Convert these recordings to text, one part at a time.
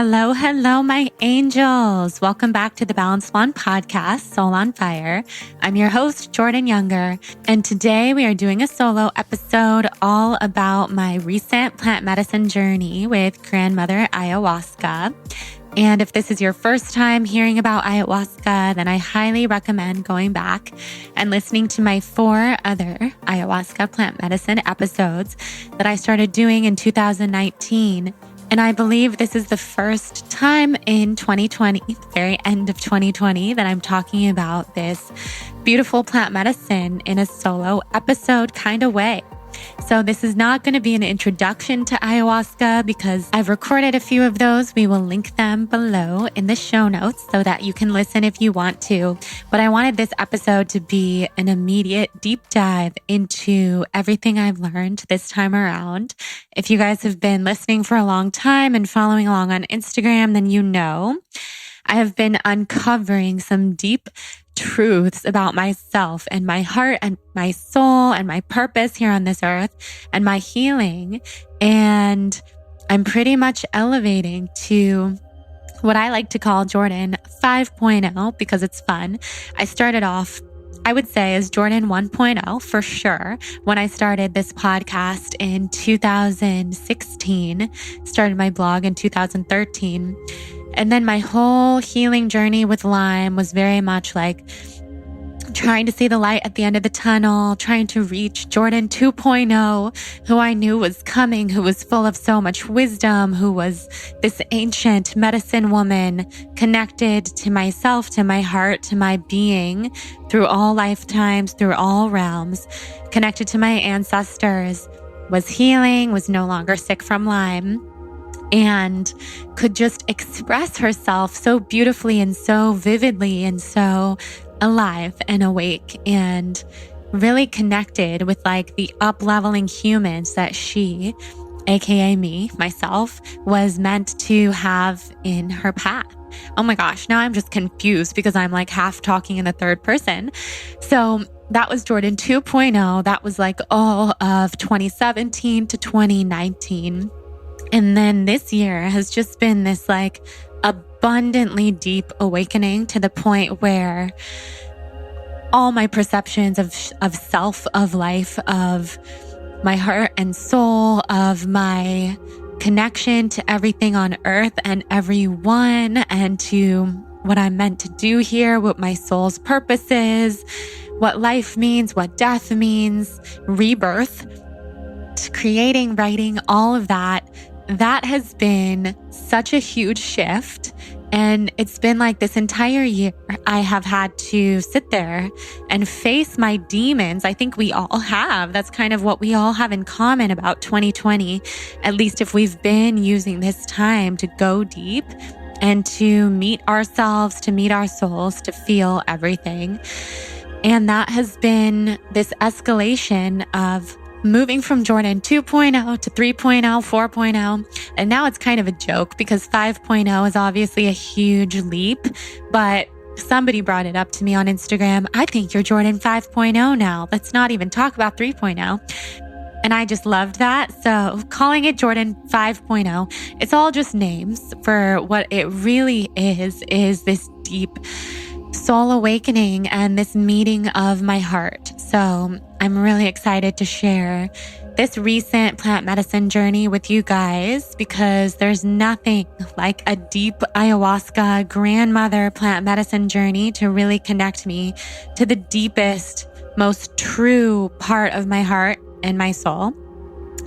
Hello, my angels. Welcome back to the Balanced One podcast, Soul on Fire. I'm your host, Jordan Younger, and today we are doing a solo episode all about my recent plant medicine journey with grandmother Ayahuasca. And if this is your first time hearing about Ayahuasca, then I highly recommend going back and listening to my 4 other Ayahuasca plant medicine episodes that I started doing in 2019. And I believe this is the first time in 2020, the very end of 2020, that I'm talking about this beautiful plant medicine in a solo episode kind of way. So this is not going to be an introduction to ayahuasca because I've recorded a few of those. We will link them below in the show notes so that you can listen if you want to. But I wanted this episode to be an immediate deep dive into everything I've learned this time around. If you guys have been listening for a long time and following along on Instagram, then you know I have been uncovering some deep truths about myself and my heart and my soul and my purpose here on this earth and my healing. And I'm pretty much elevating to what I like to call Jordan 5.0 because it's fun. I started off, I would say, as Jordan 1.0 for sure when I started this podcast in 2016, started my blog in 2013. And then my whole healing journey with Lyme was very much like trying to see the light at the end of the tunnel, trying to reach Jordan 2.0, who I knew was coming, who was full of so much wisdom, who was this ancient medicine woman connected to myself, to my heart, to my being through all lifetimes, through all realms, connected to my ancestors, was healing, was no longer sick from Lyme, and could just express herself so beautifully and so vividly and so alive and awake and really connected with like the up-leveling humans that she, aka me, myself, was meant to have in her path. Oh my gosh, now I'm just confused because I'm like half talking in the third person. So that was Jordan 2.0. That was like all of 2017 to 2019. And then this year has just been this like abundantly deep awakening to the point where all my perceptions of self, of life, of my heart and soul, of my connection to everything on earth and everyone, and to what I'm meant to do here, what my soul's purpose is, what life means, what death means, rebirth, creating, writing, all of that. That has been such a huge shift. And it's been like this entire year, I have had to sit there and face my demons. I think we all have. That's kind of what we all have in common about 2020, at least if we've been using this time to go deep and to meet ourselves, to meet our souls, to feel everything. And that has been this escalation of moving from Jordan 2.0 to 3.0, 4.0. And now it's kind of a joke because 5.0 is obviously a huge leap, but somebody brought it up to me on Instagram. I think you're Jordan 5.0 now. Let's not even talk about 3.0. And I just loved that. So calling it Jordan 5.0, it's all just names for what it really is this deep soul awakening and this meeting of my heart. So I'm really excited to share this recent plant medicine journey with you guys because there's nothing like a deep ayahuasca grandmother plant medicine journey to really connect me to the deepest, most true part of my heart and my soul.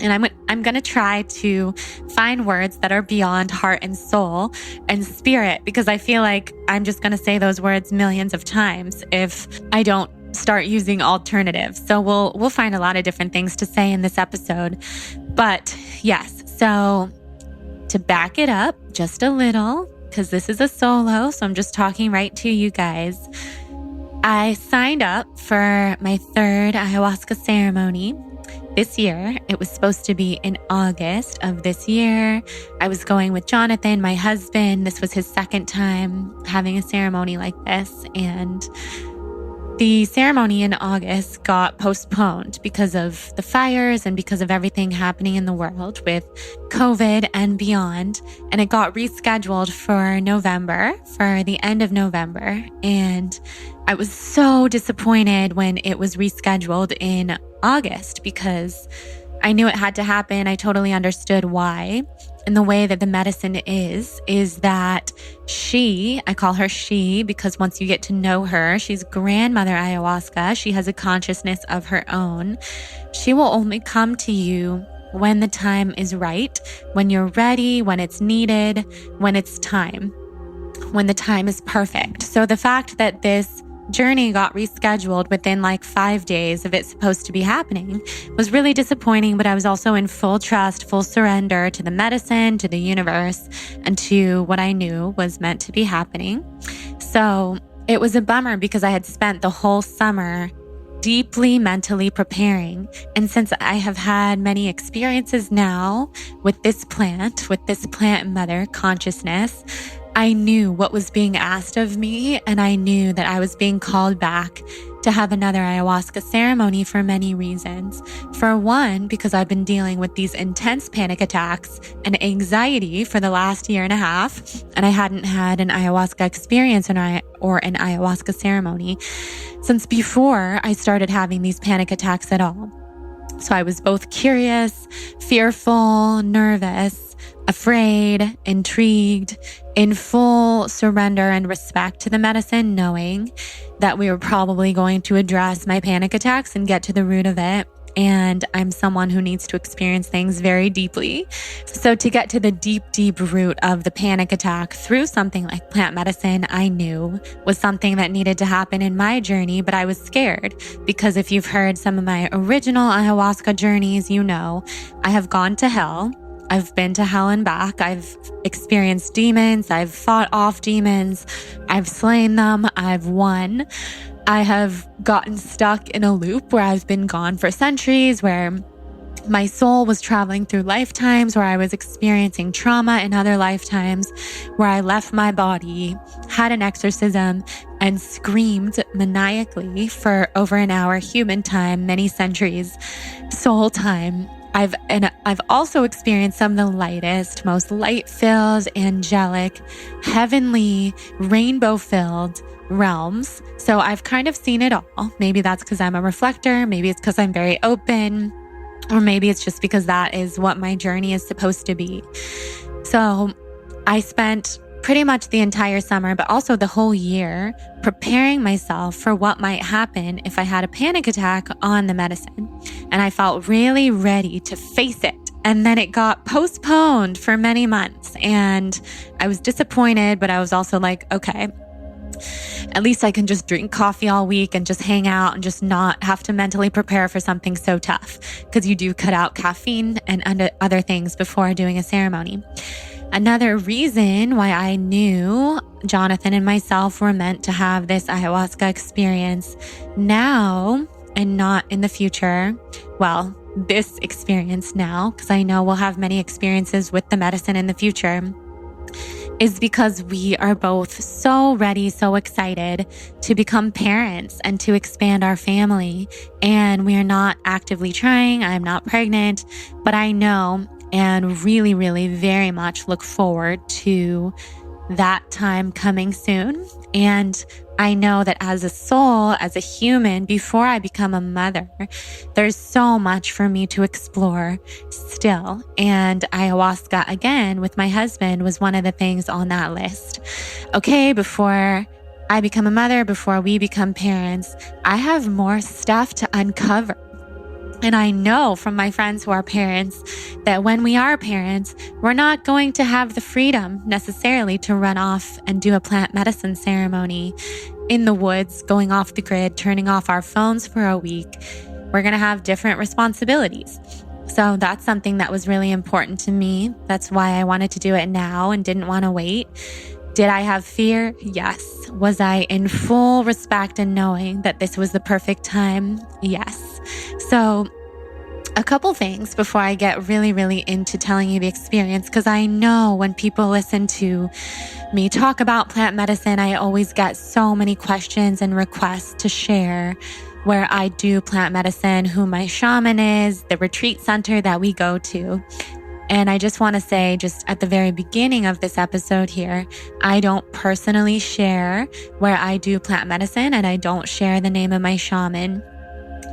And I'm going to try to find words that are beyond heart and soul and spirit, because I feel like I'm just going to say those words millions of times if I don't start using alternatives. So we'll find a lot of different things to say in this episode. But yes, so to back it up just a little, because this is a solo, so I'm just talking right to you guys. I signed up for my 3rd ayahuasca ceremony this year. It was supposed to be in August of this year. I was going with Jonathan, my husband. This was his 2nd time having a ceremony like this. And The ceremony in August got postponed because of the fires and because of everything happening in the world with COVID and beyond. And it got rescheduled for November, for the end of November. And I was so disappointed when it was rescheduled in August because I knew it had to happen. I totally understood why. And the way that the medicine is that I call her she, because once you get to know her, she's grandmother ayahuasca. She has a consciousness of her own. She will only come to you when the time is right, when you're ready, when it's needed, when it's time, when the time is perfect. So the fact that this journey got rescheduled within like 5 days of it supposed to be happening was really disappointing, but I was also in full trust, full surrender to the medicine, to the universe, and to what I knew was meant to be happening. So it was a bummer because I had spent the whole summer deeply mentally preparing. And since I have had many experiences now with this plant mother consciousness, I knew what was being asked of me, and I knew that I was being called back to have another ayahuasca ceremony for many reasons. For one, because I've been dealing with these intense panic attacks and anxiety for the last year and a half, and I hadn't had an ayahuasca experience or an ayahuasca ceremony since before I started having these panic attacks at all. So I was both curious, fearful, nervous, afraid, intrigued, in full surrender and respect to the medicine, knowing that we were probably going to address my panic attacks and get to the root of it. And I'm someone who needs to experience things very deeply. So to get to the deep, deep root of the panic attack through something like plant medicine, I knew was something that needed to happen in my journey, but I was scared because if you've heard some of my original ayahuasca journeys, you know I have gone to hell. I've been to hell and back. I've experienced demons. I've fought off demons. I've slain them. I've won. I have gotten stuck in a loop where I've been gone for centuries, where my soul was traveling through lifetimes, where I was experiencing trauma in other lifetimes, where I left my body, had an exorcism, and screamed maniacally for over an hour human time, many centuries soul time. I've also experienced some of the lightest, most light-filled, angelic, heavenly, rainbow-filled realms. So I've kind of seen it all. Maybe that's because I'm a reflector. Maybe it's because I'm very open. Or maybe it's just because that is what my journey is supposed to be. So I spent pretty much the entire summer, but also the whole year, preparing myself for what might happen if I had a panic attack on the medicine. And I felt really ready to face it. And then it got postponed for many months. And I was disappointed, but I was also like, okay, at least I can just drink coffee all week and just hang out and just not have to mentally prepare for something so tough, because you do cut out caffeine and other things before doing a ceremony. Another reason why I knew Jonathan and myself were meant to have this ayahuasca experience now and not in the future. Well, this experience now, because I know we'll have many experiences with the medicine in the future, is because we are both so ready, so excited to become parents and to expand our family. And we are not actively trying. I'm not pregnant, but I know and really, really very much look forward to that time coming soon. And I know that as a soul, as a human, before I become a mother, there's so much for me to explore still. And ayahuasca, again, with my husband, was one of the things on that list. Okay, before I become a mother, before we become parents, I have more stuff to uncover. And I know from my friends who are parents that when we are parents, we're not going to have the freedom necessarily to run off and do a plant medicine ceremony in the woods, going off the grid, turning off our phones for a week. We're going to have different responsibilities. So that's something that was really important to me. That's why I wanted to do it now and didn't want to wait. Did I have fear? Yes. Was I in full respect and knowing that this was the perfect time? Yes. So a couple things before I get really into telling you the experience, because I know when people listen to me talk about plant medicine, I always get so many questions and requests to share where I do plant medicine, who my shaman is, the retreat center that we go to. And I just want to say, just at the very beginning of this episode here, I don't personally share where I do plant medicine, and I don't share the name of my shaman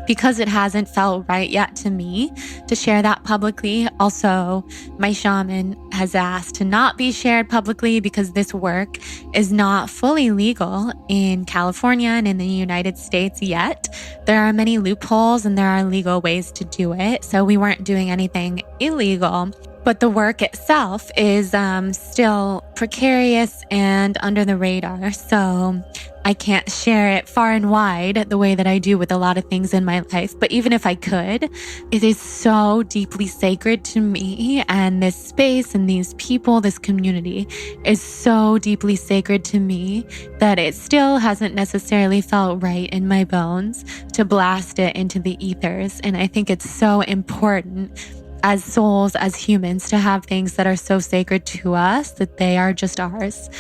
because it hasn't felt right yet to me to share that publicly. Also, my shaman has asked to not be shared publicly because this work is not fully legal in California and in the United States yet. There are many loopholes and there are legal ways to do it. So we weren't doing anything illegal. But the work itself is still precarious and under the radar. So I can't share it far and wide the way that I do with a lot of things in my life. But even if I could, it is so deeply sacred to me. And this space and these people, this community is so deeply sacred to me that it still hasn't necessarily felt right in my bones to blast it into the ethers. And I think it's so important as souls, as humans, to have things that are so sacred to us that they are just ours.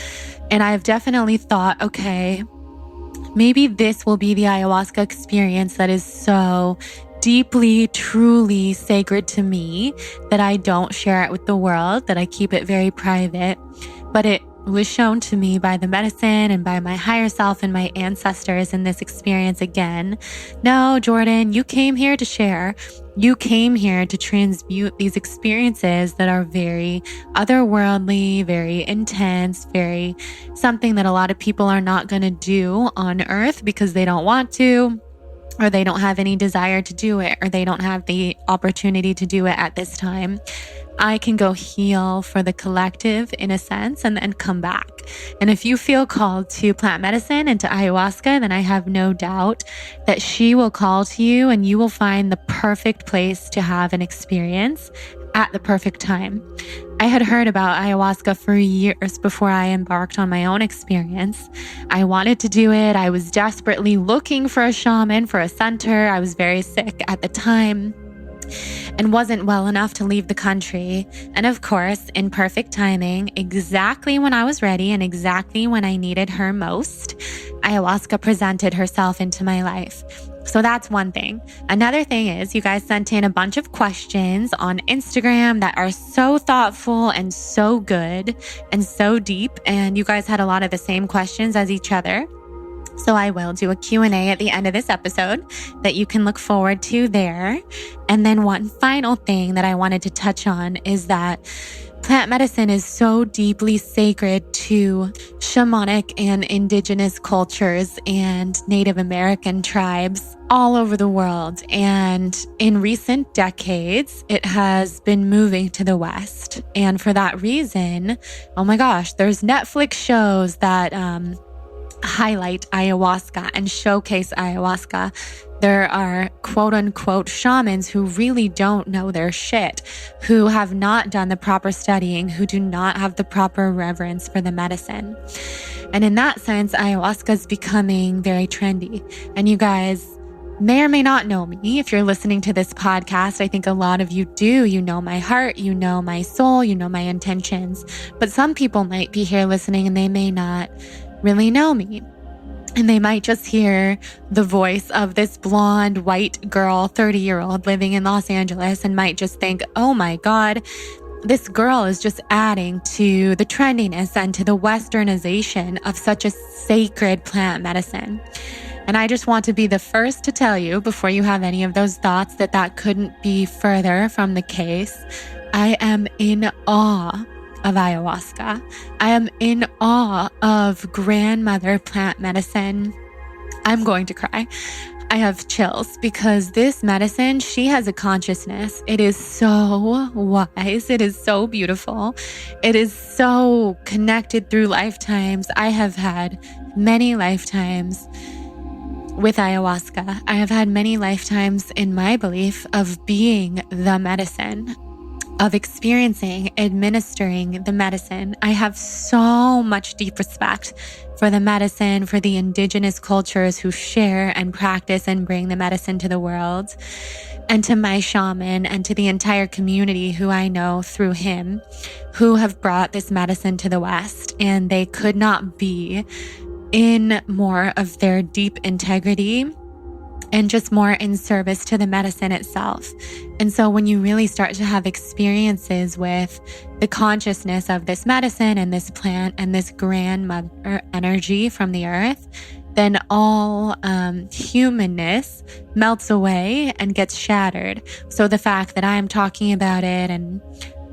And I've definitely thought, okay, maybe this will be the ayahuasca experience that is so deeply, truly sacred to me that I don't share it with the world, that I keep it very private. But it was shown to me by the medicine and by my higher self and my ancestors in this experience again. No, Jordan, you came here to share. You came here to transmute these experiences that are very otherworldly, very intense, very something that a lot of people are not going to do on earth because they don't want to, or they don't have any desire to do it, or they don't have the opportunity to do it at this time. I can go heal for the collective in a sense and then come back. And if you feel called to plant medicine and to ayahuasca, then I have no doubt that she will call to you and you will find the perfect place to have an experience at the perfect time. I had heard about ayahuasca for years before I embarked on my own experience. I wanted to do it. I was desperately looking for a shaman, for a center. I was very sick at the time and wasn't well enough to leave the country. And of course, in perfect timing, exactly when I was ready and exactly when I needed her most, ayahuasca presented herself into my life. So that's one thing. Another thing is you guys sent in a bunch of questions on Instagram that are so thoughtful and so good and so deep. And you guys had a lot of the same questions as each other. So I will do a Q&A at the end of this episode that you can look forward to there. And then one final thing that I wanted to touch on is that plant medicine is so deeply sacred to shamanic and indigenous cultures and Native American tribes all over the world. And in recent decades, it has been moving to the West. And for that reason, oh my gosh, there's Netflix shows that highlight ayahuasca and showcase ayahuasca. There are quote unquote shamans who really don't know their shit, who have not done the proper studying, who do not have the proper reverence for the medicine. And in that sense, ayahuasca is becoming very trendy. And you guys may or may not know me. If you're listening to this podcast, I think a lot of you do. You know my heart, you know my soul, you know my intentions. But some people might be here listening and they may not really know me. And they might just hear the voice of this blonde, white girl, 30-year-old living in Los Angeles and might just think, oh my God, this girl is just adding to the trendiness and to the westernization of such a sacred plant medicine. And I just want to be the first to tell you, before you have any of those thoughts, that that couldn't be further from the case. I am in awe of ayahuasca. I am in awe of grandmother plant medicine. I'm going to cry. I have chills because this medicine, she has a consciousness. It is so wise. It is so beautiful. It is so connected through lifetimes. I have had many lifetimes with ayahuasca. I have had many lifetimes in my belief of being the medicine. of experiencing, administering the medicine. I have so much deep respect for the medicine, for the indigenous cultures who share and practice and bring the medicine to the world, and to my shaman and to the entire community who I know through him, who have brought this medicine to the West. And they could not be in more of their deep integrity and just more in service to the medicine itself. And so when you really start to have experiences with the consciousness of this medicine and this plant and this grandmother energy from the earth, then all humanness melts away and gets shattered. So the fact that I'm talking about it and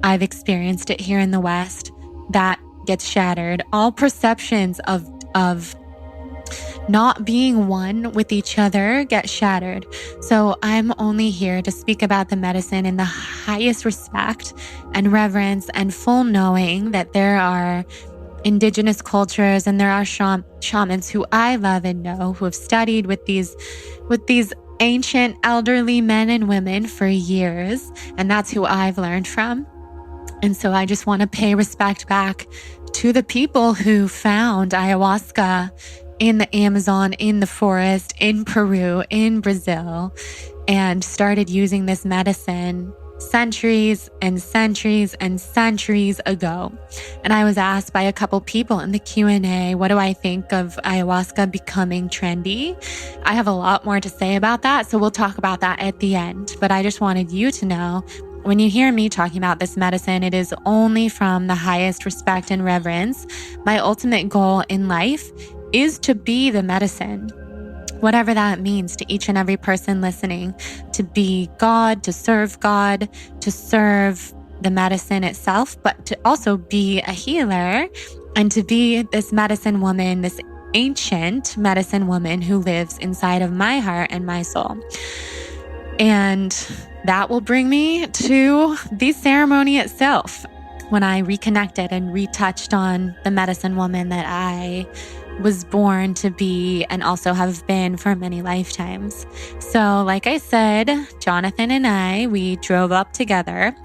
I've experienced it here in the West, that gets shattered. All perceptions of not being one with each other get shattered. So I'm only here to speak about the medicine in the highest respect and reverence and full knowing that there are indigenous cultures and there are shamans who I love and know, who have studied with these ancient elderly men and women for years. And that's who I've learned from. And so I just want to pay respect back to the people who found ayahuasca in the Amazon, in the forest, in Peru, in Brazil, and started using this medicine centuries and centuries and centuries ago. And I was asked by a couple people in the Q&A, what do I think of ayahuasca becoming trendy? I have a lot more to say about that, so we'll talk about that at the end. But I just wanted you to know, when you hear me talking about this medicine, it is only from the highest respect and reverence. My ultimate goal in life is to be the medicine, whatever that means to each and every person listening, to be God, to serve the medicine itself, but to also be a healer and to be this medicine woman, this ancient medicine woman who lives inside of my heart and my soul. And that will bring me to the ceremony itself, when I reconnected and retouched on the medicine woman that I was born to be and also have been for many lifetimes. So like I said, Jonathan and I, we drove up together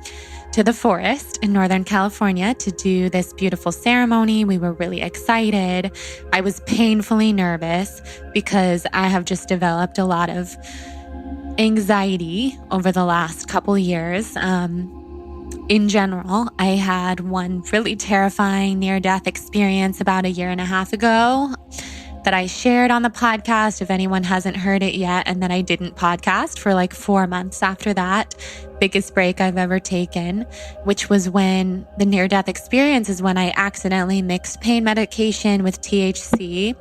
to the forest in Northern California to do this beautiful ceremony. We were really excited. I was painfully nervous because I have just developed a lot of anxiety over the last couple years. In general, I had one really terrifying near-death experience about 1.5 years ago that I shared on the podcast, if anyone hasn't heard it yet, and then I didn't podcast for like 4 months after that. Biggest break I've ever taken, which was when the near-death experience is when I accidentally mixed pain medication with THC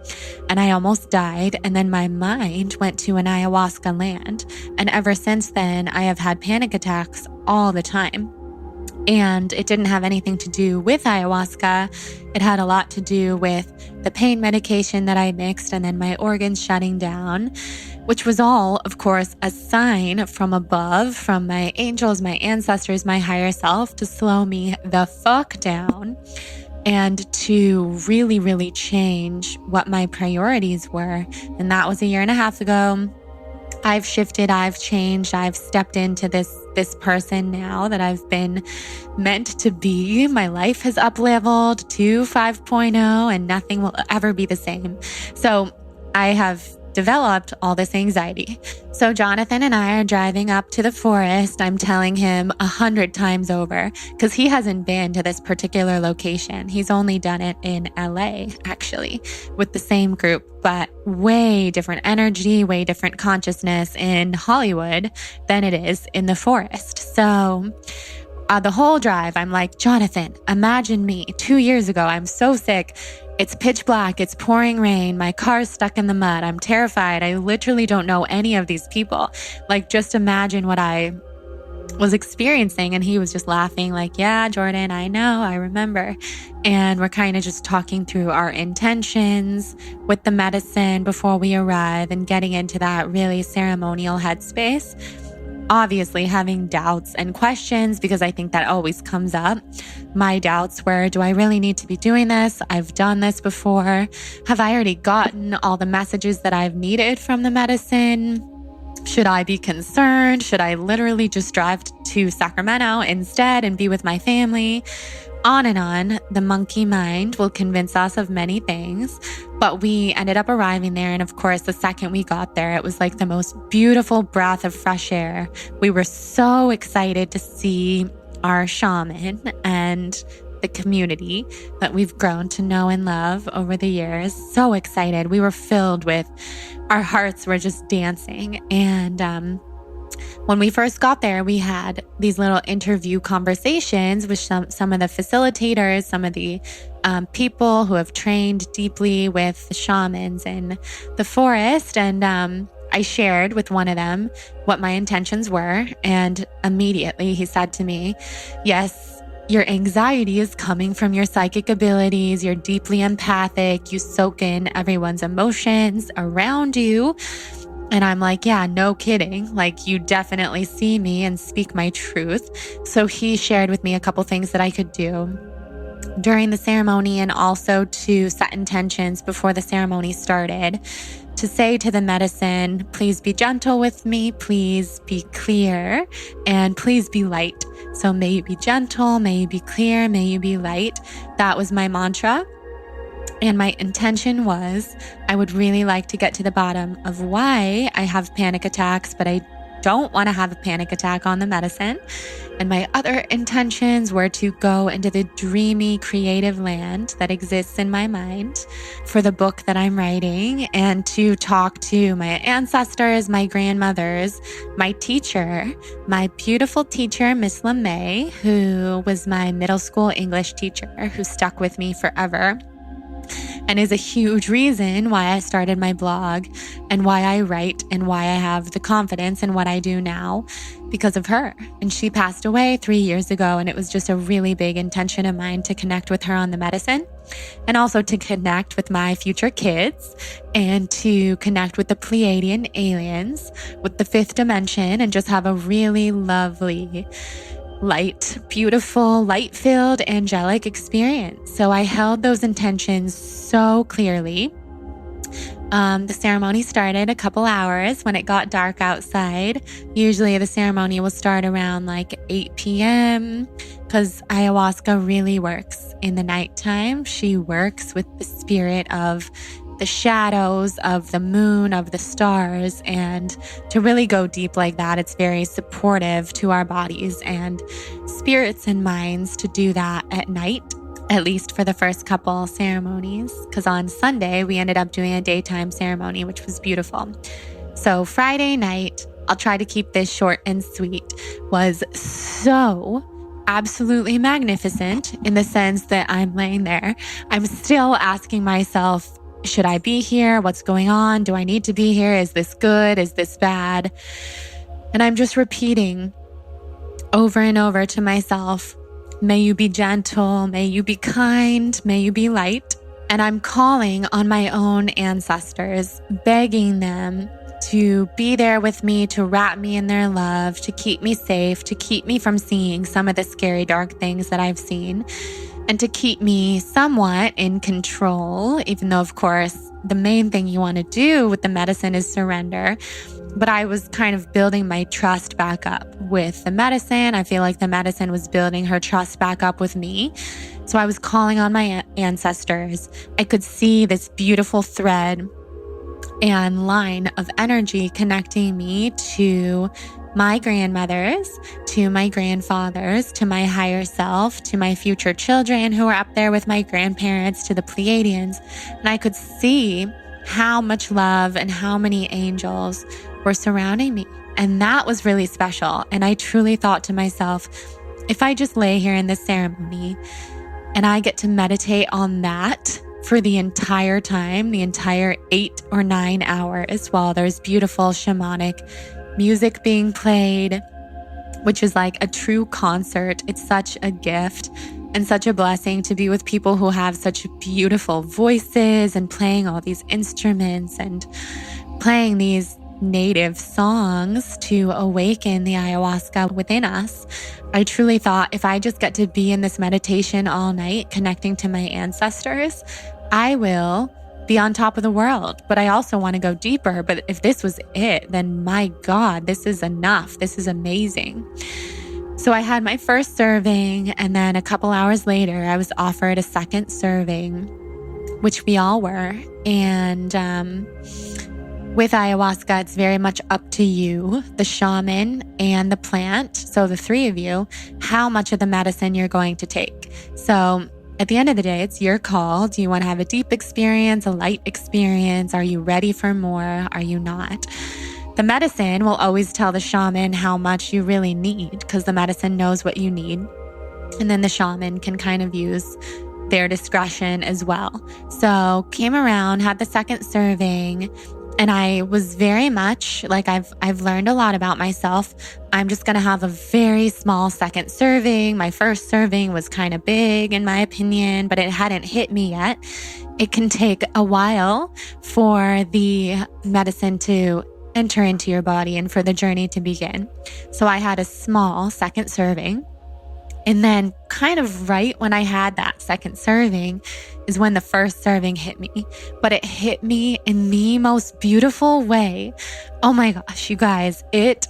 and I almost died. And then my mind went to an ayahuasca land. And ever since then, I have had panic attacks all the time. And it didn't have anything to do with ayahuasca. It had a lot to do with the pain medication that I mixed and then my organs shutting down, which was all, of course, a sign from above, from my angels, my ancestors, my higher self, to slow me the fuck down and to really, really change what my priorities were. And that was 1.5 years ago. I've shifted, I've changed, I've stepped into this person now that I've been meant to be. My life has up-leveled to 5.0 and nothing will ever be the same. So I have developed all this anxiety. So Jonathan and I are driving up to the forest. I'm telling him 100 times over because he hasn't been to this particular location. He's only done it in LA, actually, with the same group, but way different energy, way different consciousness in Hollywood than it is in the forest. So the whole drive, I'm like, Jonathan, imagine me 2 years ago. I'm so sick. It's pitch black. It's pouring rain. My car's stuck in the mud. I'm terrified. I literally don't know any of these people. Like, just imagine what I was experiencing. And he was just laughing like, yeah, Jordan, I know, I remember. And we're kind of just talking through our intentions with the medicine before we arrive and getting into that really ceremonial headspace. Obviously having doubts and questions, because I think that always comes up. My doubts were, do I really need to be doing this? I've done this before. Have I already gotten all the messages that I've needed from the medicine? Should I be concerned? Should I literally just drive to Sacramento instead and be with my family? On and on. The monkey mind will convince us of many things, but we ended up arriving there. And of course, the second we got there, it was like the most beautiful breath of fresh air. We were so excited to see our shaman and the community that we've grown to know and love over the years. So excited. We were filled with, our hearts were just dancing. And when we first got there, we had these little interview conversations with some of the facilitators, some of the people who have trained deeply with the shamans in the forest. And I shared with one of them what my intentions were. And immediately he said to me, yes, your anxiety is coming from your psychic abilities. You're deeply empathic. You soak in everyone's emotions around you. And I'm like, yeah, no kidding. Like, you definitely see me and speak my truth. So he shared with me a couple things that I could do during the ceremony, and also to set intentions before the ceremony started, to say to the medicine, please be gentle with me, please be clear, and please be light. So may you be gentle, may you be clear, may you be light. That was my mantra. And my intention was, I would really like to get to the bottom of why I have panic attacks, but I don't want to have a panic attack on the medicine. And my other intentions were to go into the dreamy, creative land that exists in my mind for the book that I'm writing, and to talk to my ancestors, my grandmothers, my teacher, my beautiful teacher, Miss LeMay, who was my middle school English teacher, who stuck with me forever, and is a huge reason why I started my blog and why I write and why I have the confidence in what I do now, because of her. And she passed away 3 years ago, and it was just a really big intention of mine to connect with her on the medicine, and also to connect with my future kids, and to connect with the Pleiadian aliens, with the fifth dimension, and just have a really lovely, light, beautiful, light-filled, angelic experience. So I held those intentions so clearly. The ceremony started a couple hours when it got dark outside. Usually the ceremony will start around like 8 p.m. because ayahuasca really works in the nighttime. She works with the spirit of the shadows, of the moon, of the stars. And to really go deep like that, it's very supportive to our bodies and spirits and minds to do that at night, at least for the first couple ceremonies. Because on Sunday, we ended up doing a daytime ceremony, which was beautiful. So Friday night, I'll try to keep this short and sweet, was so absolutely magnificent in the sense that I'm laying there. I'm still asking myself, should I be here? What's going on? Do I need to be here? Is this good? Is this bad? And I'm just repeating over and over to myself, may you be gentle, may you be kind, may you be light. And I'm calling on my own ancestors, begging them to be there with me, to wrap me in their love, to keep me safe, to keep me from seeing some of the scary, dark things that I've seen, and to keep me somewhat in control, even though, of course, the main thing you want to do with the medicine is surrender. But I was kind of building my trust back up with the medicine. I feel like the medicine was building her trust back up with me. So I was calling on my ancestors. I could see this beautiful thread and line of energy connecting me to my grandmothers, to my grandfathers, to my higher self, to my future children who are up there with my grandparents, to the Pleiadians. And I could see how much love and how many angels were surrounding me. And that was really special. And I truly thought to myself, if I just lay here in this ceremony and I get to meditate on that for the entire time, the entire 8 or 9 hours, while there's beautiful shamanic music being played, which is like a true concert. It's such a gift and such a blessing to be with people who have such beautiful voices and playing all these instruments and playing these native songs to awaken the ayahuasca within us. I truly thought, if I just get to be in this meditation all night, connecting to my ancestors, I will be on top of the world, but I also want to go deeper. But if this was it, then my God, this is enough. This is amazing. So I had my first serving, and then a couple hours later, I was offered a second serving, which we all were. And with ayahuasca, it's very much up to you, the shaman and the plant, so the three of you, how much of the medicine you're going to take. So at the end of the day, it's your call. Do you want to have a deep experience, a light experience? Are you ready for more? Are you not? The medicine will always tell the shaman how much you really need, because the medicine knows what you need. And then the shaman can kind of use their discretion as well. So came around, had the second serving, and I was very much like, I've learned a lot about myself. I'm just going to have a very small second serving. My first serving was kind of big in my opinion, but it hadn't hit me yet. It can take a while for the medicine to enter into your body and for the journey to begin. So I had a small second serving. And then kind of right when I had that second serving is when the first serving hit me. But it hit me in the most beautiful way. Oh my gosh, you guys, it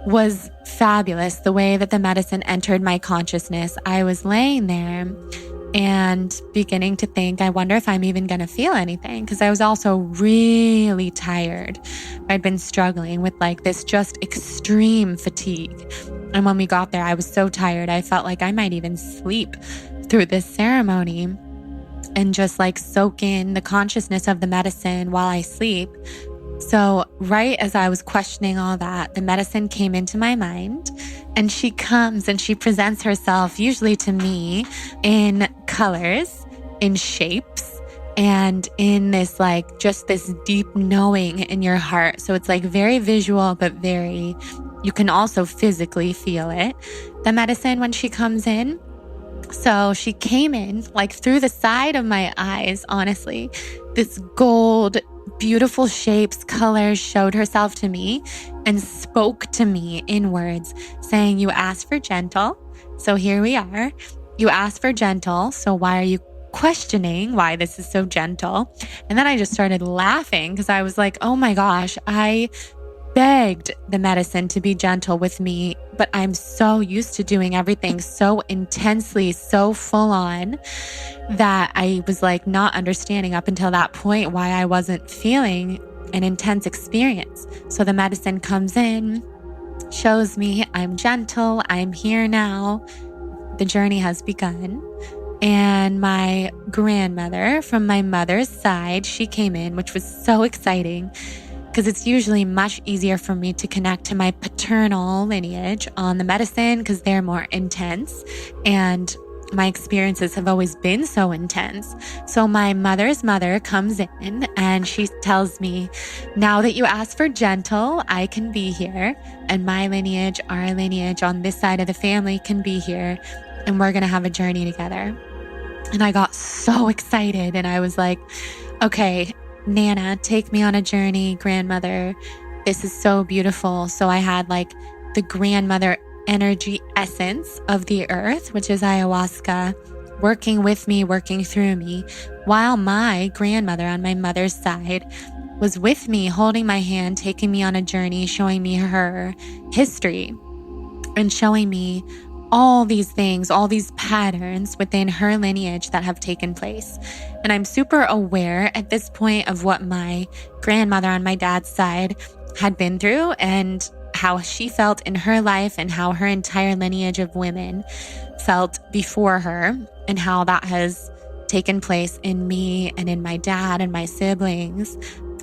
was fabulous the way that the medicine entered my consciousness. I was laying there and beginning to think, I wonder if I'm even going to feel anything, because I was also really tired. I'd been struggling with like this just extreme fatigue. And when we got there, I was so tired. I felt like I might even sleep through this ceremony and just like soak in the consciousness of the medicine while I sleep. So right as I was questioning all that, the medicine came into my mind, and she comes and she presents herself usually to me in colors, in shapes, and in this like just this deep knowing in your heart. So it's like very visual, but very, you can also physically feel it, the medicine when she comes in. So she came in like through the side of my eyes, honestly, this gold, beautiful shapes, colors showed herself to me and spoke to me in words saying, you asked for gentle. So here we are. You asked for gentle. So why are you questioning why this is so gentle? And then I just started laughing because I was like, oh my gosh, I begged the medicine to be gentle with me, but I'm so used to doing everything so intensely, so full on, that I was like not understanding up until that point why I wasn't feeling an intense experience. So the medicine comes in, shows me I'm gentle, I'm here now, the journey has begun. And my grandmother from my mother's side, she came in, which was so exciting, because it's usually much easier for me to connect to my paternal lineage on the medicine because they're more intense. And my experiences have always been so intense. So my mother's mother comes in and she tells me, now that you asked for gentle, I can be here. And my lineage, our lineage on this side of the family can be here. And we're going to have a journey together. And I got so excited. And I was like, okay, Nana, take me on a journey, grandmother. This is so beautiful. So I had like the grandmother energy essence of the earth, which is ayahuasca, working with me, working through me, while my grandmother on my mother's side was with me, holding my hand, taking me on a journey, showing me her history and showing me all these things, all these patterns within her lineage that have taken place. And I'm super aware at this point of what my grandmother on my dad's side had been through and how she felt in her life and how her entire lineage of women felt before her and how that has taken place in me and in my dad and my siblings.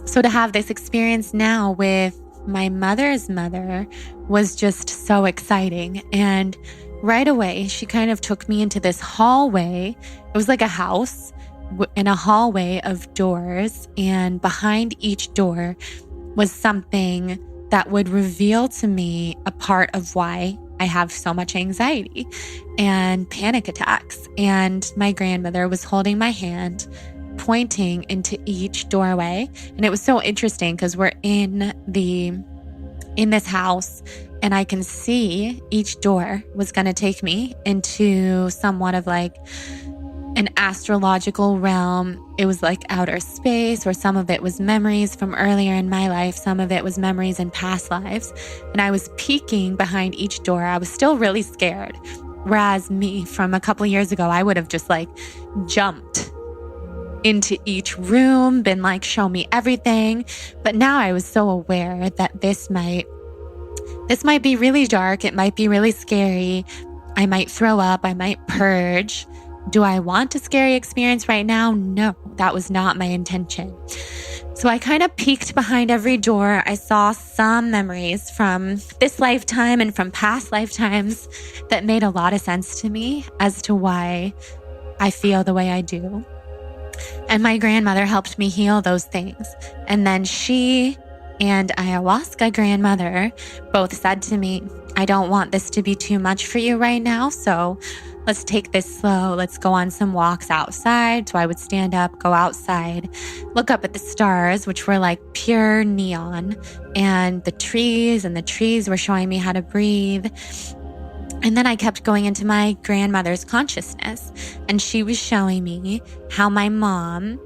So to have this experience now with my mother's mother was just so exciting. And right away, she kind of took me into this hallway. It was like a house in a hallway of doors. And behind each door was something that would reveal to me a part of why I have so much anxiety and panic attacks. And my grandmother was holding my hand, pointing into each doorway. And it was so interesting because we're in this house, and I can see each door was going to take me into somewhat of like an astrological realm. It was like outer space, or some of it was memories from earlier in my life. Some of it was memories in past lives. And I was peeking behind each door. I was still really scared. Whereas me from a couple years ago, I would have just like jumped into each room, been like, show me everything. But now I was so aware that this might be really dark. It might be really scary. I might throw up. I might purge. Do I want a scary experience right now? No, that was not my intention. So I kind of peeked behind every door. I saw some memories from this lifetime and from past lifetimes that made a lot of sense to me as to why I feel the way I do. And my grandmother helped me heal those things. And then she and Ayahuasca grandmother both said to me, I don't want this to be too much for you right now, so let's take this slow. Let's go on some walks outside. So I would stand up, go outside, look up at the stars, which were like pure neon, and the trees were showing me how to breathe. And then I kept going into my grandmother's consciousness, and she was showing me how my mom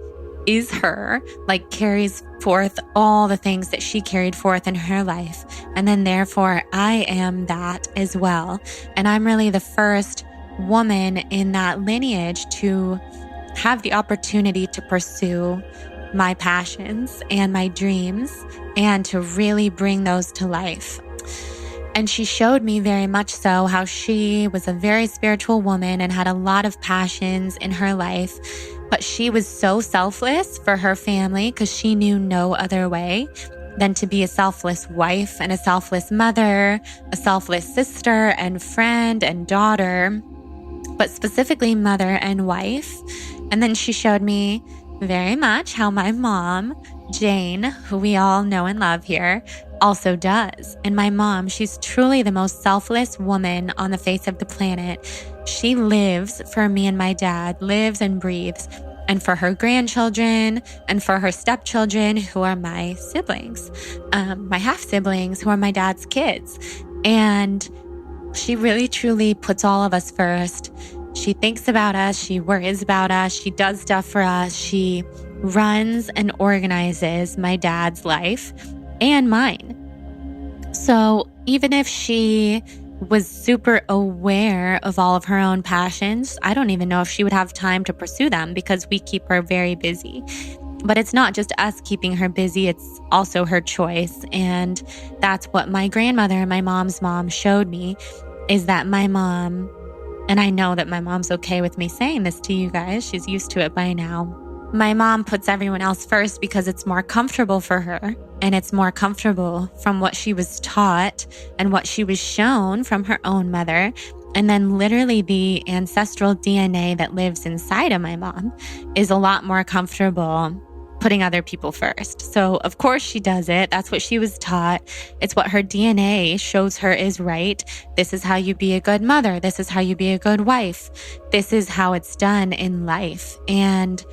is her, like carries forth all the things that she carried forth in her life. And then therefore I am that as well. And I'm really the first woman in that lineage to have the opportunity to pursue my passions and my dreams and to really bring those to life. And she showed me very much so how she was a very spiritual woman and had a lot of passions in her life, but she was so selfless for her family because she knew no other way than to be a selfless wife and a selfless mother, a selfless sister and friend and daughter, but specifically mother and wife. And then she showed me very much how my mom, Jane, who we all know and love here, also does. And my mom, she's truly the most selfless woman on the face of the planet. She lives for me and my dad, lives and breathes, and for her grandchildren and for her stepchildren, who are my siblings, my half-siblings, who are my dad's kids. And she really, truly puts all of us first. She thinks about us. She worries about us. She does stuff for us. She runs and organizes my dad's life and mine. So even if she was super aware of all of her own passions, I don't even know if she would have time to pursue them because we keep her very busy. But it's not just us keeping her busy, it's also her choice. And that's what my grandmother and my mom's mom showed me, is that my mom, and I know that my mom's okay with me saying this to you guys, she's used to it by now. My mom puts everyone else first because it's more comfortable for her, and it's more comfortable from what she was taught and what she was shown from her own mother. And then literally the ancestral DNA that lives inside of my mom is a lot more comfortable putting other people first. So of course she does it. That's what she was taught. It's what her DNA shows her is right. This is how you be a good mother. This is how you be a good wife. This is how it's done in life. And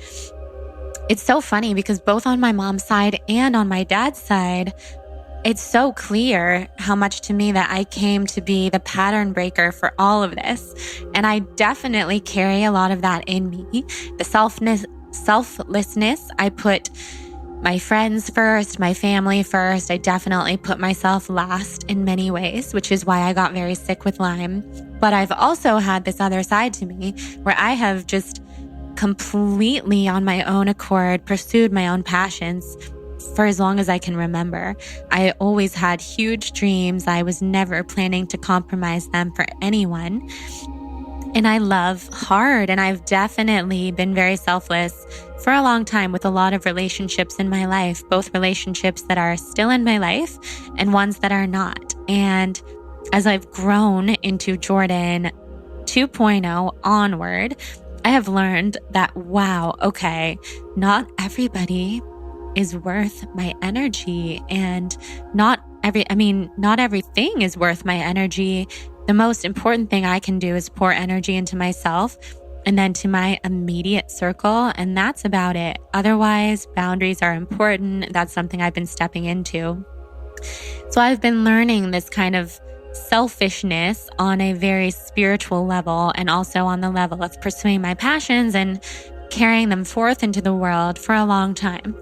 it's so funny because both on my mom's side and on my dad's side, it's so clear how much to me that I came to be the pattern breaker for all of this. And I definitely carry a lot of that in me. The selflessness, I put my friends first, my family first. I definitely put myself last in many ways, which is why I got very sick with Lyme. But I've also had this other side to me where I have just completely on my own accord pursued my own passions for as long as I can remember. I always had huge dreams. I was never planning to compromise them for anyone. And I love hard, and I've definitely been very selfless for a long time with a lot of relationships in my life, both relationships that are still in my life and ones that are not. And as I've grown into Jordan 2.0 onward, I have learned that, wow, okay, not everybody is worth my energy, and not everything is worth my energy. The most important thing I can do is pour energy into myself and then to my immediate circle, and that's about it. Otherwise, boundaries are important. That's something I've been stepping into. So I've been learning this kind of selfishness on a very spiritual level, and also on the level of pursuing my passions and carrying them forth into the world for a long time.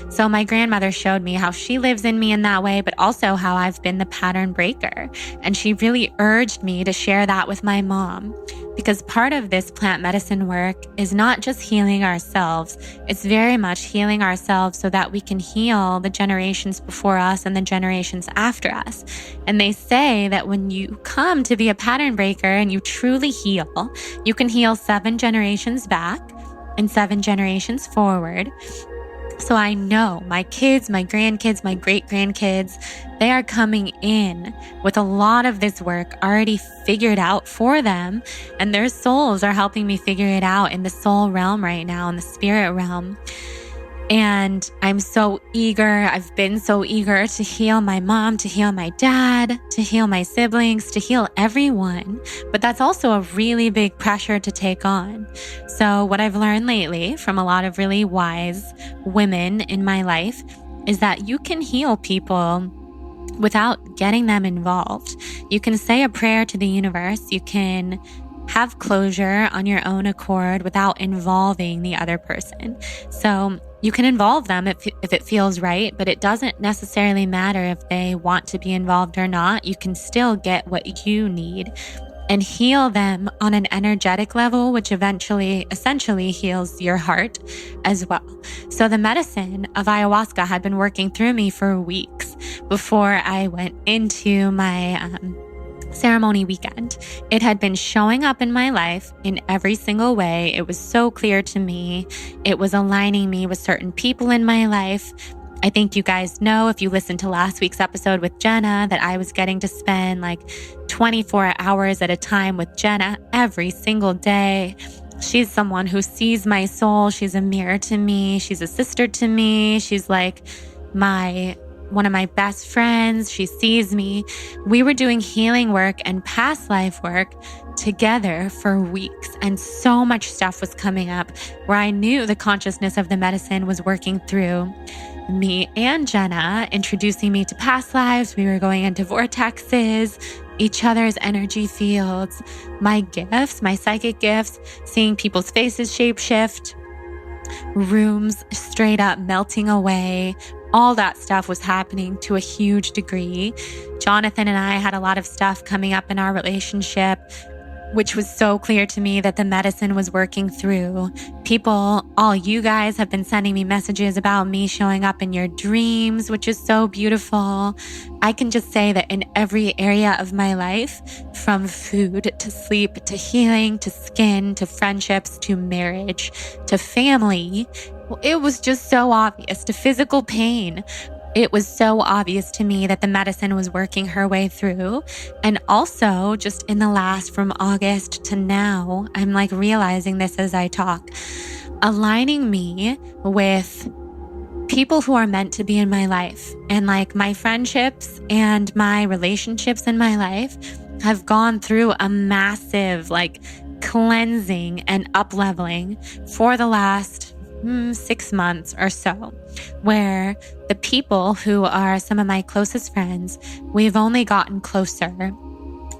So my grandmother showed me how she lives in me in that way, but also how I've been the pattern breaker. And she really urged me to share that with my mom, because part of this plant medicine work is not just healing ourselves. It's very much healing ourselves so that we can heal the generations before us and the generations after us. And they say that when you come to be a pattern breaker and you truly heal, you can heal 7 generations back and 7 generations forward. So I know my kids, my grandkids, my great-grandkids, they are coming in with a lot of this work already figured out for them, and their souls are helping me figure it out in the soul realm right now, in the spirit realm. And I'm so eager. I've been so eager to heal my mom, to heal my dad, to heal my siblings, to heal everyone. But that's also a really big pressure to take on. So what I've learned lately from a lot of really wise women in my life is that you can heal people without getting them involved. You can say a prayer to the universe. You can have closure on your own accord without involving the other person. So you can involve them if it feels right, but it doesn't necessarily matter if they want to be involved or not. You can still get what you need and heal them on an energetic level, which essentially heals your heart as well. So the medicine of ayahuasca had been working through me for weeks before I went into my ceremony weekend. It had been showing up in my life in every single way. It was so clear to me. It was aligning me with certain people in my life. I think you guys know, if you listened to last week's episode with Jenna, that I was getting to spend like 24 hours at a time with Jenna every single day. She's someone who sees my soul. She's a mirror to me. She's a sister to me. She's like one of my best friends. She sees me. We were doing healing work and past life work together for weeks, and so much stuff was coming up where I knew the consciousness of the medicine was working through me and Jenna, introducing me to past lives. We were going into vortexes, each other's energy fields, my gifts, my psychic gifts, seeing people's faces shapeshift, rooms straight up melting away. All that stuff was happening to a huge degree. Jonathan and I had a lot of stuff coming up in our relationship, which was so clear to me that the medicine was working through. People, all you guys have been sending me messages about me showing up in your dreams, which is so beautiful. I can just say that in every area of my life, from food to sleep to healing to skin to friendships to marriage to family, it was just so obvious, to physical pain. It was so obvious to me that the medicine was working her way through. And also, just in the last, from August to now, I'm like realizing this as I talk, aligning me with people who are meant to be in my life. And like my friendships and my relationships in my life have gone through a massive like cleansing and up-leveling for the last 6 months or so, where the people who are some of my closest friends, we've only gotten closer.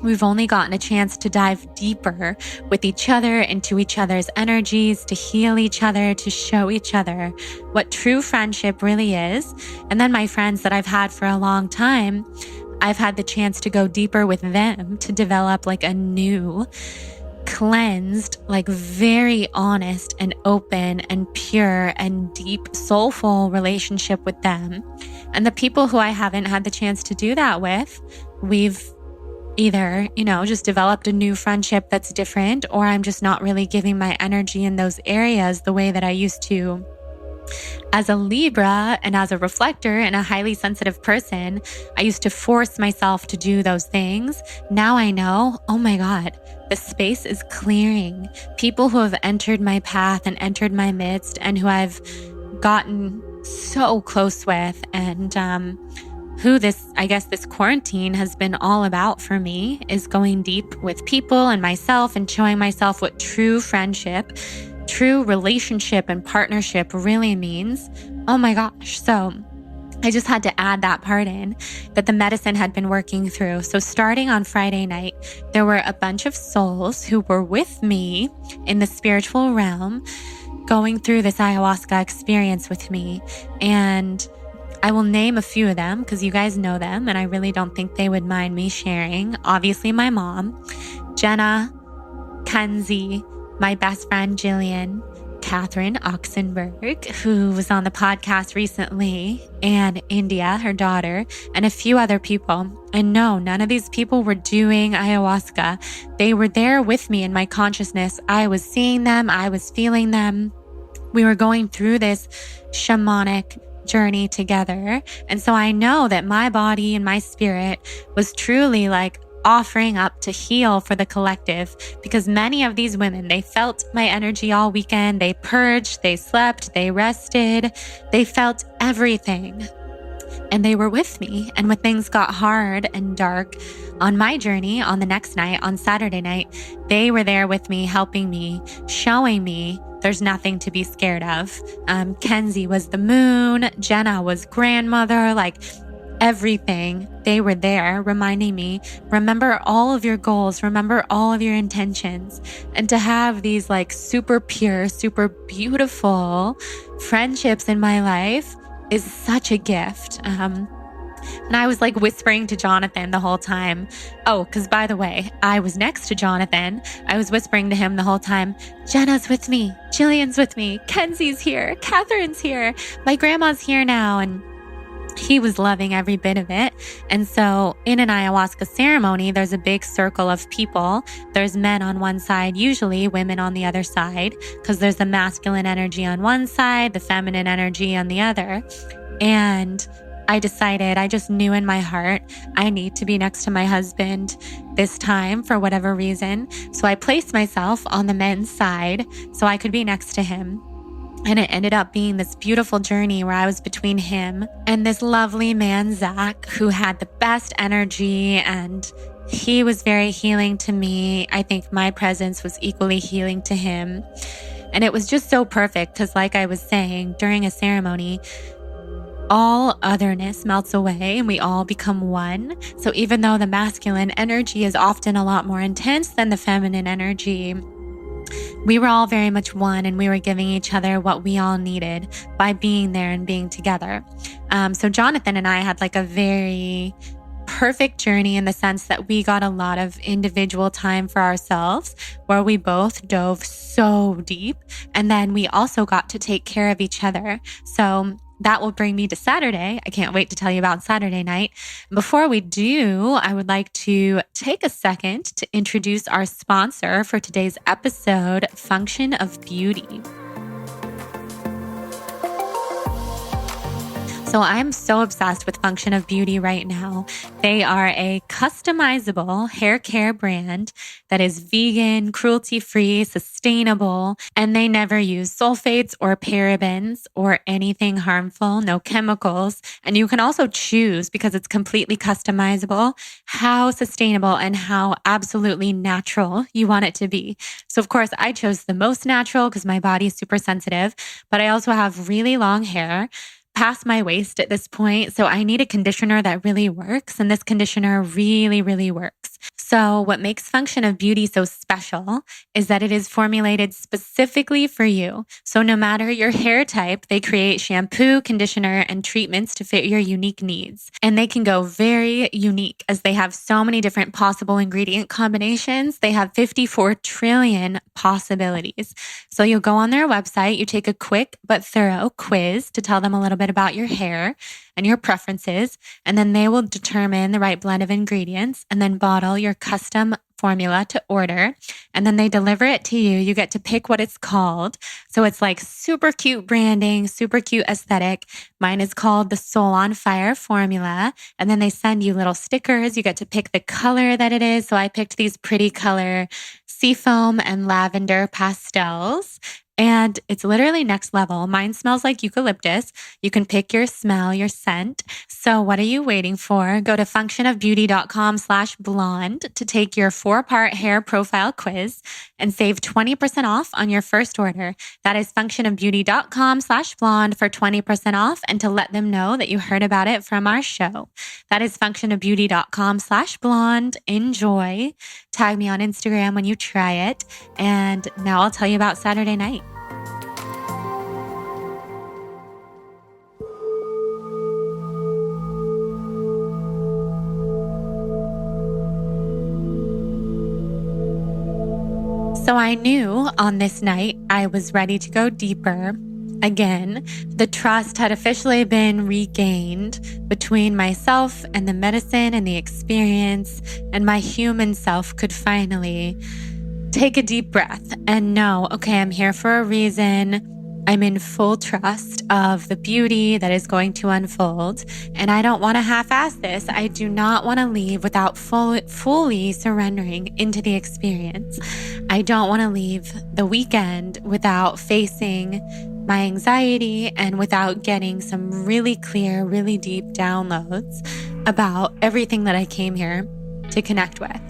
We've only gotten a chance to dive deeper with each other, into each other's energies, to heal each other, to show each other what true friendship really is. And then my friends that I've had for a long time, I've had the chance to go deeper with them, to develop like a new cleansed, like very honest and open and pure and deep, soulful relationship with them. And the people who I haven't had the chance to do that with, we've either, just developed a new friendship that's different, or I'm just not really giving my energy in those areas the way that I used to. As a Libra and as a reflector and a highly sensitive person, I used to force myself to do those things. Now I know, oh my God, the space is clearing. People who have entered my path and entered my midst and who I've gotten so close with, and who this quarantine has been all about for me, is going deep with people and myself and showing myself what true friendship, true relationship and partnership really means. Oh my gosh. So I just had to add that part in that the medicine had been working through. So starting on Friday night, there were a bunch of souls who were with me in the spiritual realm going through this ayahuasca experience with me. And I will name a few of them because you guys know them and I really don't think they would mind me sharing. Obviously, my mom, Jenna, Kenzie, my best friend, Jillian, Catherine Oxenberg, who was on the podcast recently, and India, her daughter, and a few other people. And no, none of these people were doing ayahuasca. They were there with me in my consciousness. I was seeing them. I was feeling them. We were going through this shamanic journey together. And so I know that my body and my spirit was truly like offering up to heal for the collective, because many of these women, they felt my energy all weekend. They purged, they slept, they rested, they felt everything. And they were with me. And when things got hard and dark on my journey on the next night, on Saturday night, they were there with me, helping me, showing me there's nothing to be scared of. Kenzie was the moon. Jenna was grandmother, like everything. They were there reminding me, remember all of your goals, remember all of your intentions. And to have these like super pure, super beautiful friendships in my life is such a gift. And I was like whispering to Jonathan the whole time. Oh, because by the way, I was next to Jonathan. I was whispering to him the whole time, Jenna's with me, Jillian's with me, Kenzie's here, Catherine's here, my grandma's here now. And he was loving every bit of it. And so in an ayahuasca ceremony, there's a big circle of people. There's men on one side, usually women on the other side, because there's the masculine energy on one side, the feminine energy on the other. And I decided, I just knew in my heart, I need to be next to my husband this time for whatever reason. So I placed myself on the men's side so I could be next to him. And it ended up being this beautiful journey where I was between him and this lovely man, Zach, who had the best energy, and he was very healing to me. I think my presence was equally healing to him. And it was just so perfect because, like I was saying, during a ceremony, all otherness melts away and we all become one. So even though the masculine energy is often a lot more intense than the feminine energy, we were all very much one, and we were giving each other what we all needed by being there and being together. So Jonathan and I had like a very perfect journey in the sense that we got a lot of individual time for ourselves where we both dove so deep. And then we also got to take care of each other. So that will bring me to Saturday. I can't wait to tell you about Saturday night. Before we do, I would like to take a second to introduce our sponsor for today's episode, Function of Beauty. So I'm so obsessed with Function of Beauty right now. They are a customizable hair care brand that is vegan, cruelty-free, sustainable, and they never use sulfates or parabens or anything harmful, no chemicals. And you can also choose, because it's completely customizable, how sustainable and how absolutely natural you want it to be. So of course, I chose the most natural because my body is super sensitive, but I also have really long hair past my waist at this point. So I need a conditioner that really works. And this conditioner really, really works. So what makes Function of Beauty so special is that it is formulated specifically for you. So no matter your hair type, they create shampoo, conditioner, and treatments to fit your unique needs. And they can go very unique as they have so many different possible ingredient combinations. They have 54 trillion possibilities. So you'll go on their website, you take a quick but thorough quiz to tell them a little bit about your hair and your preferences, and then they will determine the right blend of ingredients and then bottle your custom formula to order. And then they deliver it to you. You get to pick what it's called. So it's like super cute branding, super cute aesthetic. Mine is called the Soul on Fire formula. And then they send you little stickers. You get to pick the color that it is. So I picked these pretty color seafoam and lavender pastels. And it's literally next level. Mine smells like eucalyptus. You can pick your smell, your scent. So what are you waiting for? Go to functionofbeauty.com/blonde to take your 4-part hair profile quiz and save 20% off on your first order. That is functionofbeauty.com/blonde for 20% off and to let them know that you heard about it from our show. That is functionofbeauty.com/blonde. Enjoy. Tag me on Instagram when you try it. And now I'll tell you about Saturday night. So I knew on this night I was ready to go deeper. Again, the trust had officially been regained between myself and the medicine and the experience, and my human self could finally take a deep breath and know, okay, I'm here for a reason. I'm in full trust of the beauty that is going to unfold, and I don't want to half-ass this. I do not want to leave without fully surrendering into the experience. I don't want to leave the weekend without facing my anxiety and without getting some really clear, really deep downloads about everything that I came here to connect with.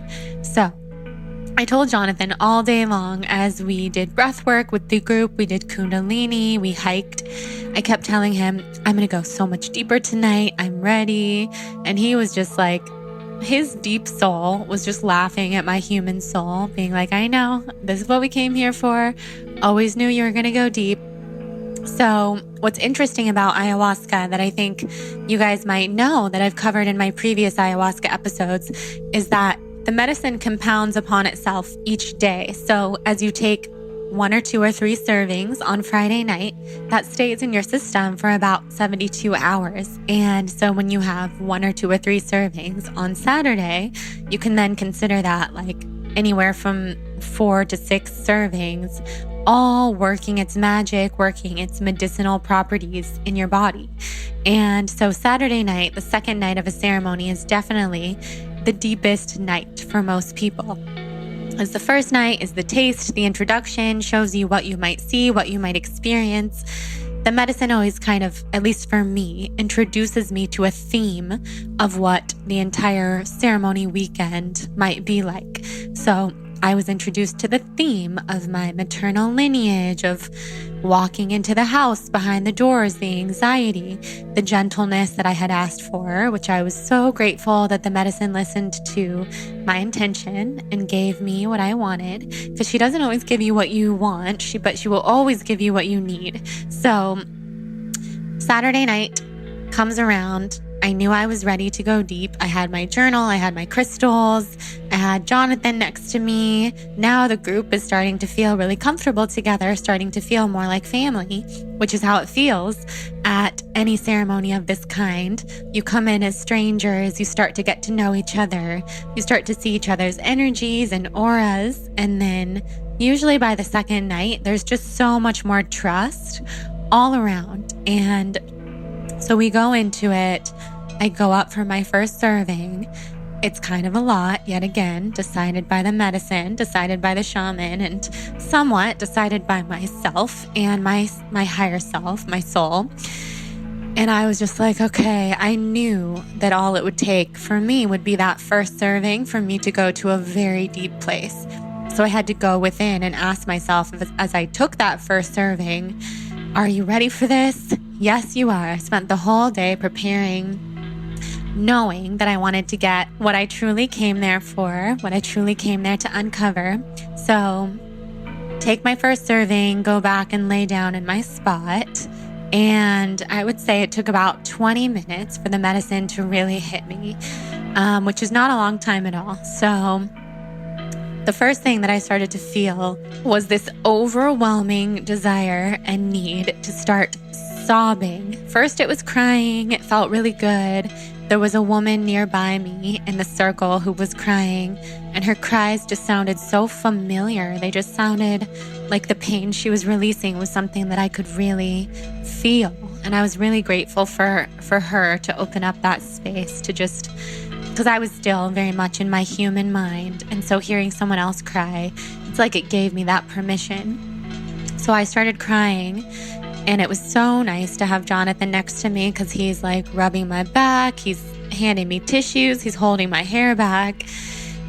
So I told Jonathan all day long as we did breath work with the group, we did Kundalini, we hiked. I kept telling him, I'm going to go so much deeper tonight. I'm ready. And he was just like, his deep soul was just laughing at my human soul, being like, I know, this is what we came here for. Always knew you were going to go deep. So what's interesting about ayahuasca that I think you guys might know that I've covered in my previous ayahuasca episodes is that the medicine compounds upon itself each day. So as you take 1 or 2 or 3 servings on Friday night, that stays in your system for about 72 hours. And so when you have 1 or 2 or 3 servings on Saturday, you can then consider that like anywhere from 4 to 6 servings, all working its magic, working its medicinal properties in your body. And so Saturday night, the second night of a ceremony, is definitely the deepest night for most people. As the first night is the taste, the introduction, shows you what you might see, what you might experience. The medicine always kind of, at least for me, introduces me to a theme of what the entire ceremony weekend might be like. So I was introduced to the theme of my maternal lineage, of walking into the house behind the doors, the anxiety, the gentleness that I had asked for, which I was so grateful that the medicine listened to my intention and gave me what I wanted, because she doesn't always give you what you want, but she will always give you what you need. So Saturday night comes around. I knew I was ready to go deep. I had my journal, I had my crystals, I had Jonathan next to me. Now the group is starting to feel really comfortable together, starting to feel more like family, which is how it feels at any ceremony of this kind. You come in as strangers, you start to get to know each other, you start to see each other's energies and auras, and then usually by the second night, there's just so much more trust all around. And so we go into it. I go up for my first serving. It's kind of a lot, yet again, decided by the medicine, decided by the shaman, and somewhat decided by myself and my higher self, my soul. And I was just like, okay, I knew that all it would take for me would be that first serving for me to go to a very deep place. So I had to go within and ask myself as I took that first serving, are you ready for this? Yes, you are. I spent the whole day preparing, knowing that I wanted to get what I truly came there for, what I truly came there to uncover. So take my first serving, go back and lay down in my spot. And I would say it took about 20 minutes for the medicine to really hit me, which is not a long time at all. So the first thing that I started to feel was this overwhelming desire and need to start sobbing. First, it was crying. It felt really good. There was a woman nearby me in the circle who was crying, and her cries just sounded so familiar. They just sounded like the pain she was releasing was something that I could really feel. And I was really grateful for her to open up that space to just, because I was still very much in my human mind. And so hearing someone else cry, it's like it gave me that permission. So I started crying, and it was so nice to have Jonathan next to me because he's like rubbing my back, he's handing me tissues, he's holding my hair back.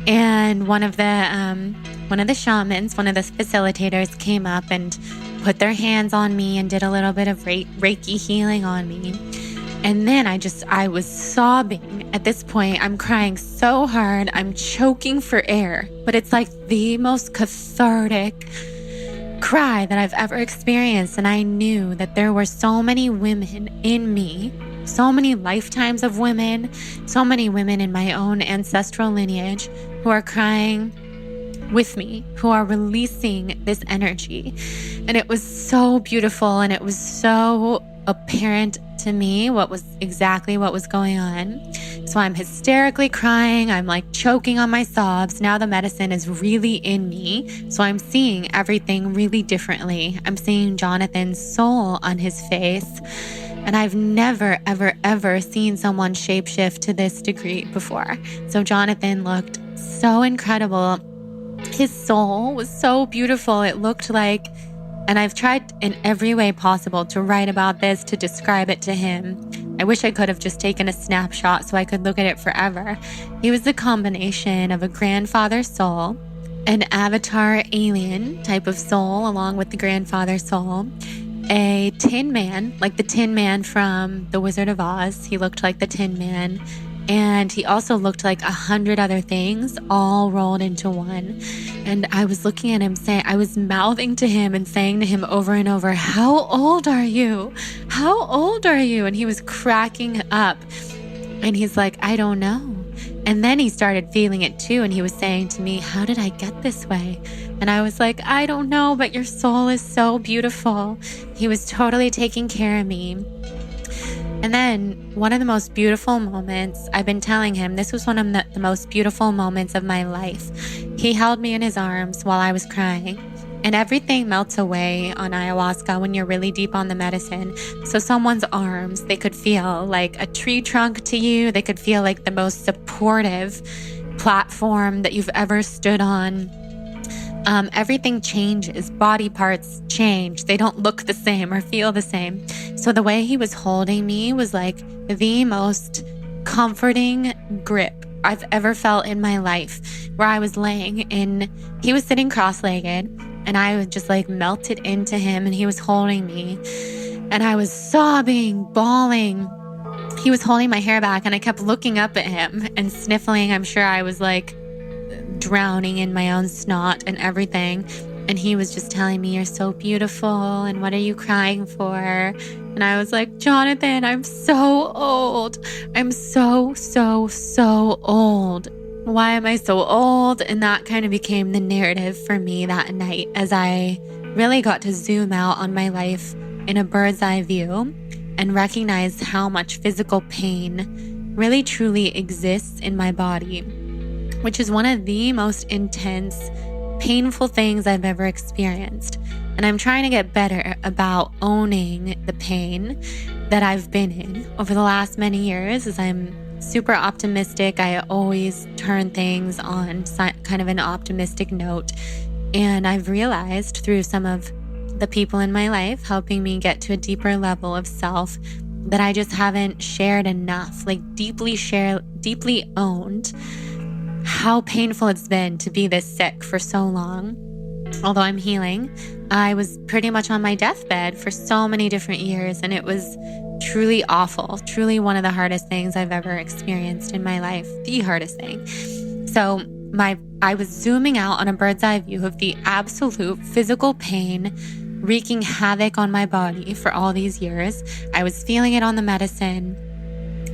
And one of the shamans, one of the facilitators came up and put their hands on me and did a little bit of Reiki healing on me. And then I was sobbing. At this point, I'm crying so hard, I'm choking for air. But it's like the most cathartic cry that I've ever experienced. And I knew that there were so many women in me, so many lifetimes of women, so many women in my own ancestral lineage who are crying with me, who are releasing this energy. And it was so beautiful, and it was so apparent to me what was going on. So I'm hysterically crying. I'm like choking on my sobs. Now the medicine is really in me. So I'm seeing everything really differently. I'm seeing Jonathan's soul on his face. And I've never, ever, ever seen someone shapeshift to this degree before. So Jonathan looked so incredible. His soul was so beautiful. It looked like, and I've tried in every way possible to write about this, to describe it to him. I wish I could have just taken a snapshot so I could look at it forever. He was the combination of a grandfather soul, an avatar alien type of soul, along with the grandfather soul, a tin man, like the Tin Man from The Wizard of Oz. He looked like the Tin Man. And he also looked like 100 other things all rolled into one. And I was looking at him I was mouthing to him and saying to him over and over, "How old are you? How old are you?" And he was cracking up. And he's like, "I don't know." And then he started feeling it too. And he was saying to me, "How did I get this way?" And I was like, "I don't know, but your soul is so beautiful." He was totally taking care of me. And then one of the most beautiful moments, I've been telling him, this was one of the most beautiful moments of my life. He held me in his arms while I was crying. And everything melts away on ayahuasca when you're really deep on the medicine. So someone's arms, they could feel like a tree trunk to you. They could feel like the most supportive platform that you've ever stood on. Everything changes. Body parts change. They don't look the same or feel the same. So the way he was holding me was like the most comforting grip I've ever felt in my life, where I was he was sitting cross-legged, and I was just like melted into him, and he was holding me, and I was sobbing, bawling. He was holding my hair back, and I kept looking up at him and sniffling. I'm sure I was like drowning in my own snot and everything. And he was just telling me, "You're so beautiful, and what are you crying for?" And I was like, "Jonathan, I'm so old. I'm so old. Why am I so old?" And that kind of became the narrative for me that night, as I really got to zoom out on my life in a bird's eye view and recognize how much physical pain really truly exists in my body, which is one of the most intense, painful things I've ever experienced. And I'm trying to get better about owning the pain that I've been in over the last many years. As I'm super optimistic, I always turn things on kind of an optimistic note. And I've realized through some of the people in my life helping me get to a deeper level of self that I just haven't shared enough, like deeply owned how painful it's been to be this sick for so long. Although I'm healing, I was pretty much on my deathbed for so many different years, and it was truly awful, truly one of the hardest things I've ever experienced in my life, the hardest thing. So I was zooming out on a bird's eye view of the absolute physical pain wreaking havoc on my body for all these years. I was feeling it on the medicine.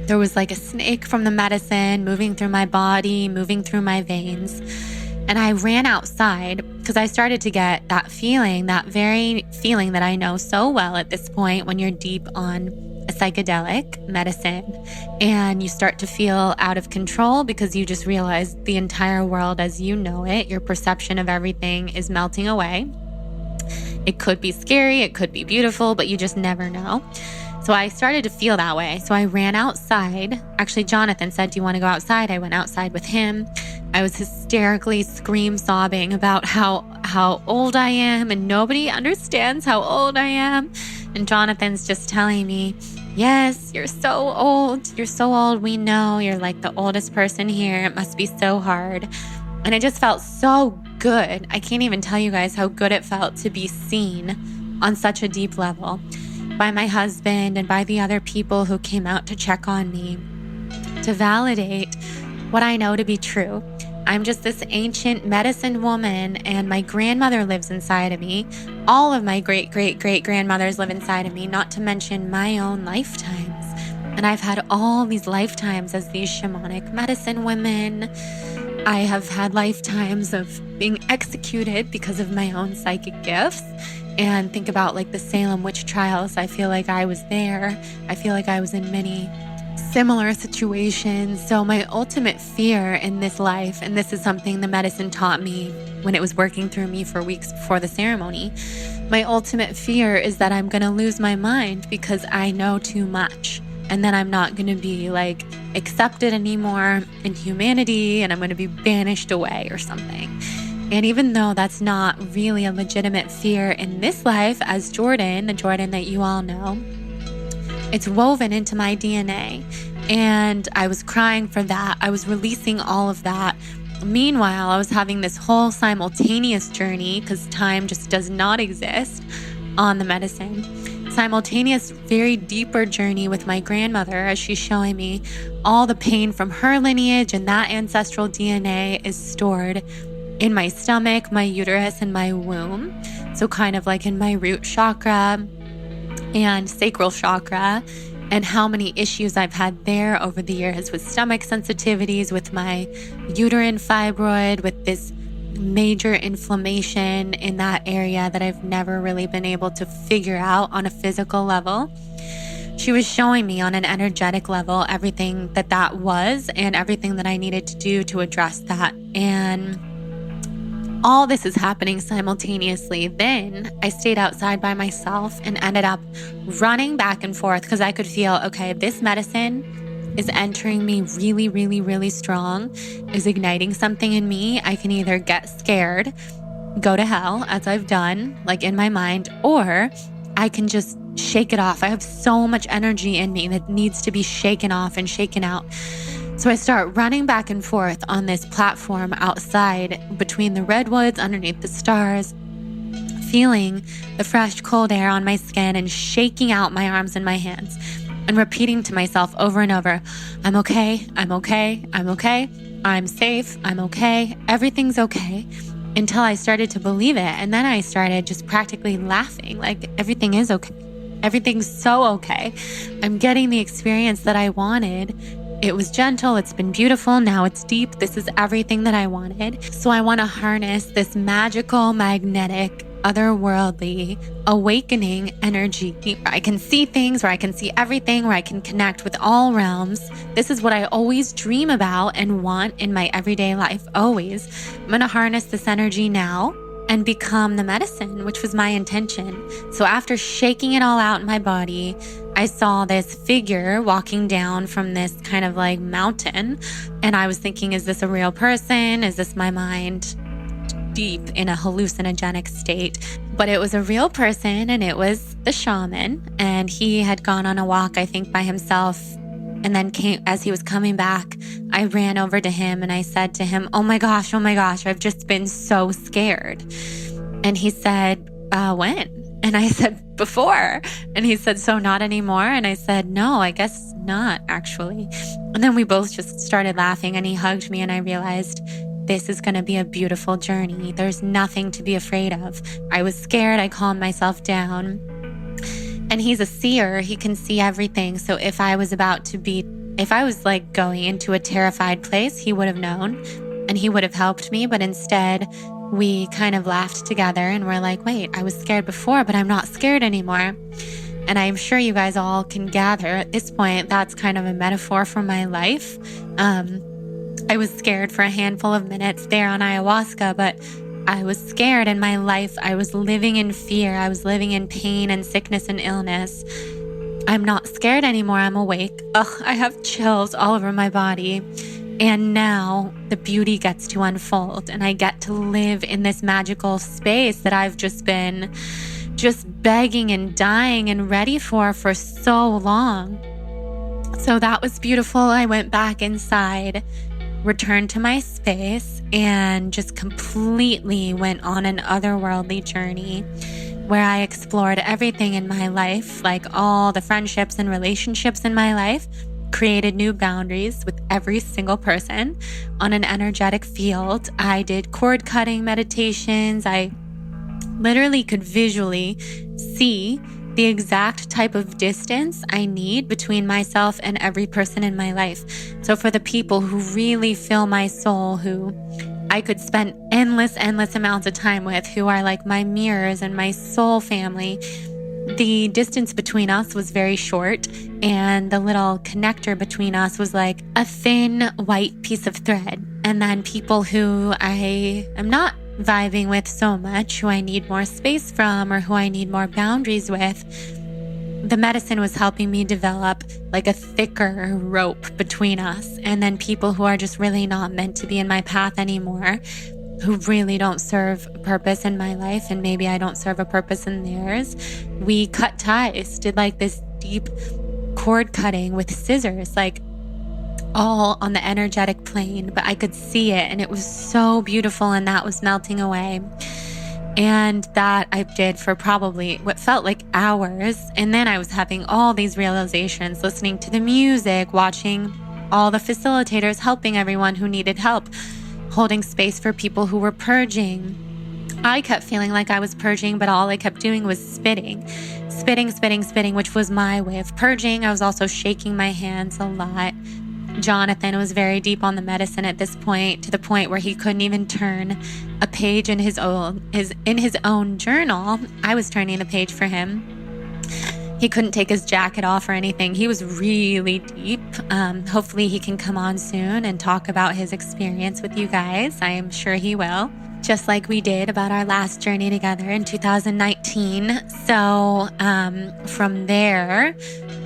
There was like a snake from the medicine moving through my body, moving through my veins. And I ran outside because I started to get that feeling, that very feeling that I know so well at this point when you're deep on a psychedelic medicine and you start to feel out of control because you just realize the entire world as you know it, your perception of everything is melting away. It could be scary, it could be beautiful, but you just never know. So I started to feel that way. So I ran outside. Actually, Jonathan said, "Do you want to go outside?" I went outside with him. I was hysterically sobbing about how how old I am, and nobody understands how old I am. And Jonathan's just telling me, yes, you're so old. You're so old. We know you're like the oldest person here. It must be so hard. And it just felt so good. I can't even tell you guys how good it felt to be seen on such a deep level by my husband and by the other people who came out to check on me, to validate what I know to be true. I'm just this ancient medicine woman, and my grandmother lives inside of me. All of my great-great-great-grandmothers live inside of me, not to mention my own lifetimes. And I've had all these lifetimes as these shamanic medicine women. I have had lifetimes of being executed because of my own psychic gifts. And think about like the Salem witch trials. I feel like I was there. I feel like I was in many similar situations. So my ultimate fear in this life, and this is something the medicine taught me when it was working through me for weeks before the ceremony, my ultimate fear is that I'm going to lose my mind because I know too much. And then I'm not going to be like accepted anymore in humanity, and I'm going to be banished away or something. And even though that's not really a legitimate fear in this life as Jordan, the Jordan that you all know, it's woven into my DNA. And I was crying for that. I was releasing all of that. Meanwhile, I was having this whole simultaneous journey, because time just does not exist on the medicine. Simultaneous, very deeper journey with my grandmother, as she's showing me all the pain from her lineage, and that ancestral DNA is stored in my stomach, my uterus, and my womb. So kind of like in my root chakra and sacral chakra, and how many issues I've had there over the years with stomach sensitivities, with my uterine fibroid, with this major inflammation in that area that I've never really been able to figure out on a physical level. She was showing me on an energetic level everything that was, and everything that I needed to do to address that. And all this is happening simultaneously. Then I stayed outside by myself and ended up running back and forth because I could feel, okay, this medicine is entering me really, really, really strong, is igniting something in me. I can either get scared, go to hell, as I've done, like in my mind, or I can just shake it off. I have so much energy in me that needs to be shaken off and shaken out. So I start running back and forth on this platform outside between the redwoods, underneath the stars, feeling the fresh, cold air on my skin and shaking out my arms and my hands and repeating to myself over and over, I'm okay, I'm okay, I'm okay, I'm safe, I'm okay, everything's okay, until I started to believe it. And then I started just practically laughing, like everything is okay. Everything's so okay. I'm getting the experience that I wanted. It was gentle, it's been beautiful, now it's deep. This is everything that I wanted. So I want to harness this magical, magnetic, otherworldly, awakening energy where I can see things, where I can see everything, where I can connect with all realms. This is what I always dream about and want in my everyday life, always. I'm going to harness this energy now and become the medicine, which was my intention. So after shaking it all out in my body, I saw this figure walking down from this kind of like mountain. And I was thinking, is this a real person? Is this my mind deep in a hallucinogenic state? But it was a real person, and it was the shaman. And he had gone on a walk, I think, by himself. And then as he was coming back, I ran over to him and I said to him, oh my gosh, I've just been so scared. And he said, when? And I said, before. And he said, so not anymore? And I said, no, I guess not, actually. And then we both just started laughing, and he hugged me, and I realized this is going to be a beautiful journey. There's nothing to be afraid of. I was scared. I calmed myself down. And he's a seer. He can see everything. So if I was like going into a terrified place, he would have known and he would have helped me. But instead, we kind of laughed together and we're like, wait, I was scared before, but I'm not scared anymore. And I'm sure you guys all can gather at this point, that's kind of a metaphor for my life. I was scared for a handful of minutes there on ayahuasca, but I was scared in my life. I was living in fear. I was living in pain and sickness and illness. I'm not scared anymore. I'm awake. Ugh, I have chills all over my body. And now the beauty gets to unfold and I get to live in this magical space that I've just been begging and dying and ready for so long. So that was beautiful. I went back inside, returned to my space, and just completely went on an otherworldly journey where I explored everything in my life, like all the friendships and relationships in my life, created new boundaries with every single person on an energetic field. I did cord cutting meditations. I literally could visually see the exact type of distance I need between myself and every person in my life. So for the people who really fill my soul, who I could spend endless amounts of time with, who are like my mirrors and my soul family, the distance between us was very short, and the little connector between us was like a thin white piece of thread. And then people who I am not vibing with so much, who I need more space from or who I need more boundaries with, the medicine was helping me develop like a thicker rope between us. And then people who are just really not meant to be in my path anymore, who really don't serve a purpose in my life, and maybe I don't serve a purpose in theirs, we cut ties, did like this deep cord cutting with scissors, like all on the energetic plane, but I could see it and it was so beautiful, and that was melting away. And that I did for probably what felt like hours. And then I was having all these realizations, listening to the music, watching all the facilitators helping everyone who needed help, holding space for people who were purging. I kept feeling like I was purging, but all I kept doing was spitting, which was my way of purging. I was also shaking my hands a lot. Jonathan was very deep on the medicine at this point, to the point where he couldn't even turn a page in his own journal. I was turning the page for him. He couldn't take his jacket off or anything. He was really deep. Hopefully he can come on soon and talk about his experience with you guys. I am sure he will, just like we did about our last journey together in 2019. So from there,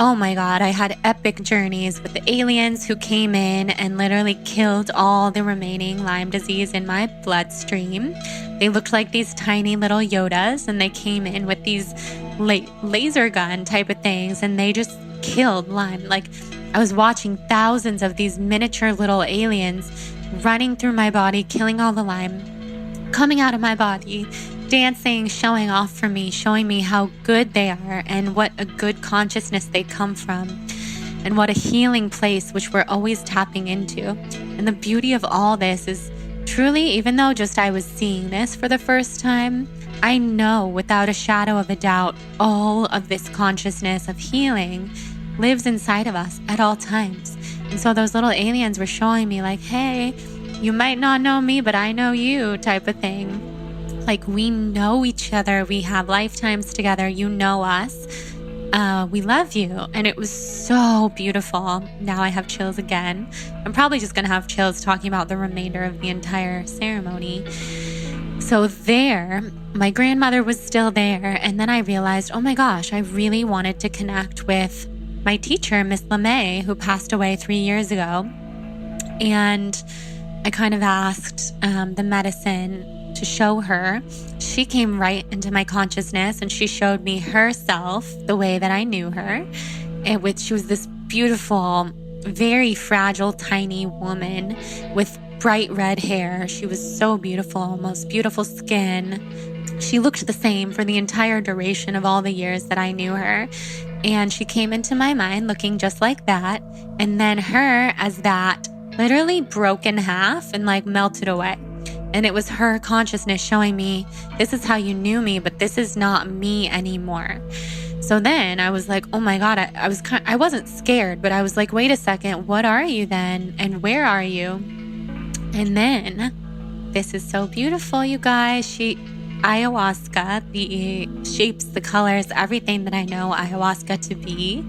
oh my God, I had epic journeys with the aliens who came in and literally killed all the remaining Lyme disease in my bloodstream. They looked like these tiny little Yodas, and they came in with these laser gun type of things, and they just killed Lyme. Like, I was watching thousands of these miniature little aliens running through my body, killing all the Lyme, coming out of my body, dancing, showing off for me, showing me how good they are and what a good consciousness they come from, and what a healing place which we're always tapping into. And the beauty of all this is truly, even though just I was seeing this for the first time, I know without a shadow of a doubt, all of this consciousness of healing lives inside of us at all times. And so those little aliens were showing me like, hey, you might not know me, but I know you, type of thing. Like, we know each other. We have lifetimes together. You know us. We love you. And it was so beautiful. Now I have chills again. I'm probably just going to have chills talking about the remainder of the entire ceremony. So there, my grandmother was still there. And then I realized, oh my gosh, I really wanted to connect with my teacher, Miss LeMay, who passed away 3 years ago. And I kind of asked the medicine to show her. She came right into my consciousness and she showed me herself the way that I knew her. She was this beautiful, very fragile, tiny woman with bright red hair. She was so beautiful, most beautiful skin. She looked the same for the entire duration of all the years that I knew her. And she came into my mind looking just like that. And then her as that literally broke in half and like melted away. And it was her consciousness showing me, this is how you knew me, but this is not me anymore. So then I was like, oh my God, I wasn't scared, but I was like, wait a second, what are you then? And where are you? And then, this is so beautiful, you guys. Ayahuasca, the shapes, the colors, everything that I know ayahuasca to be,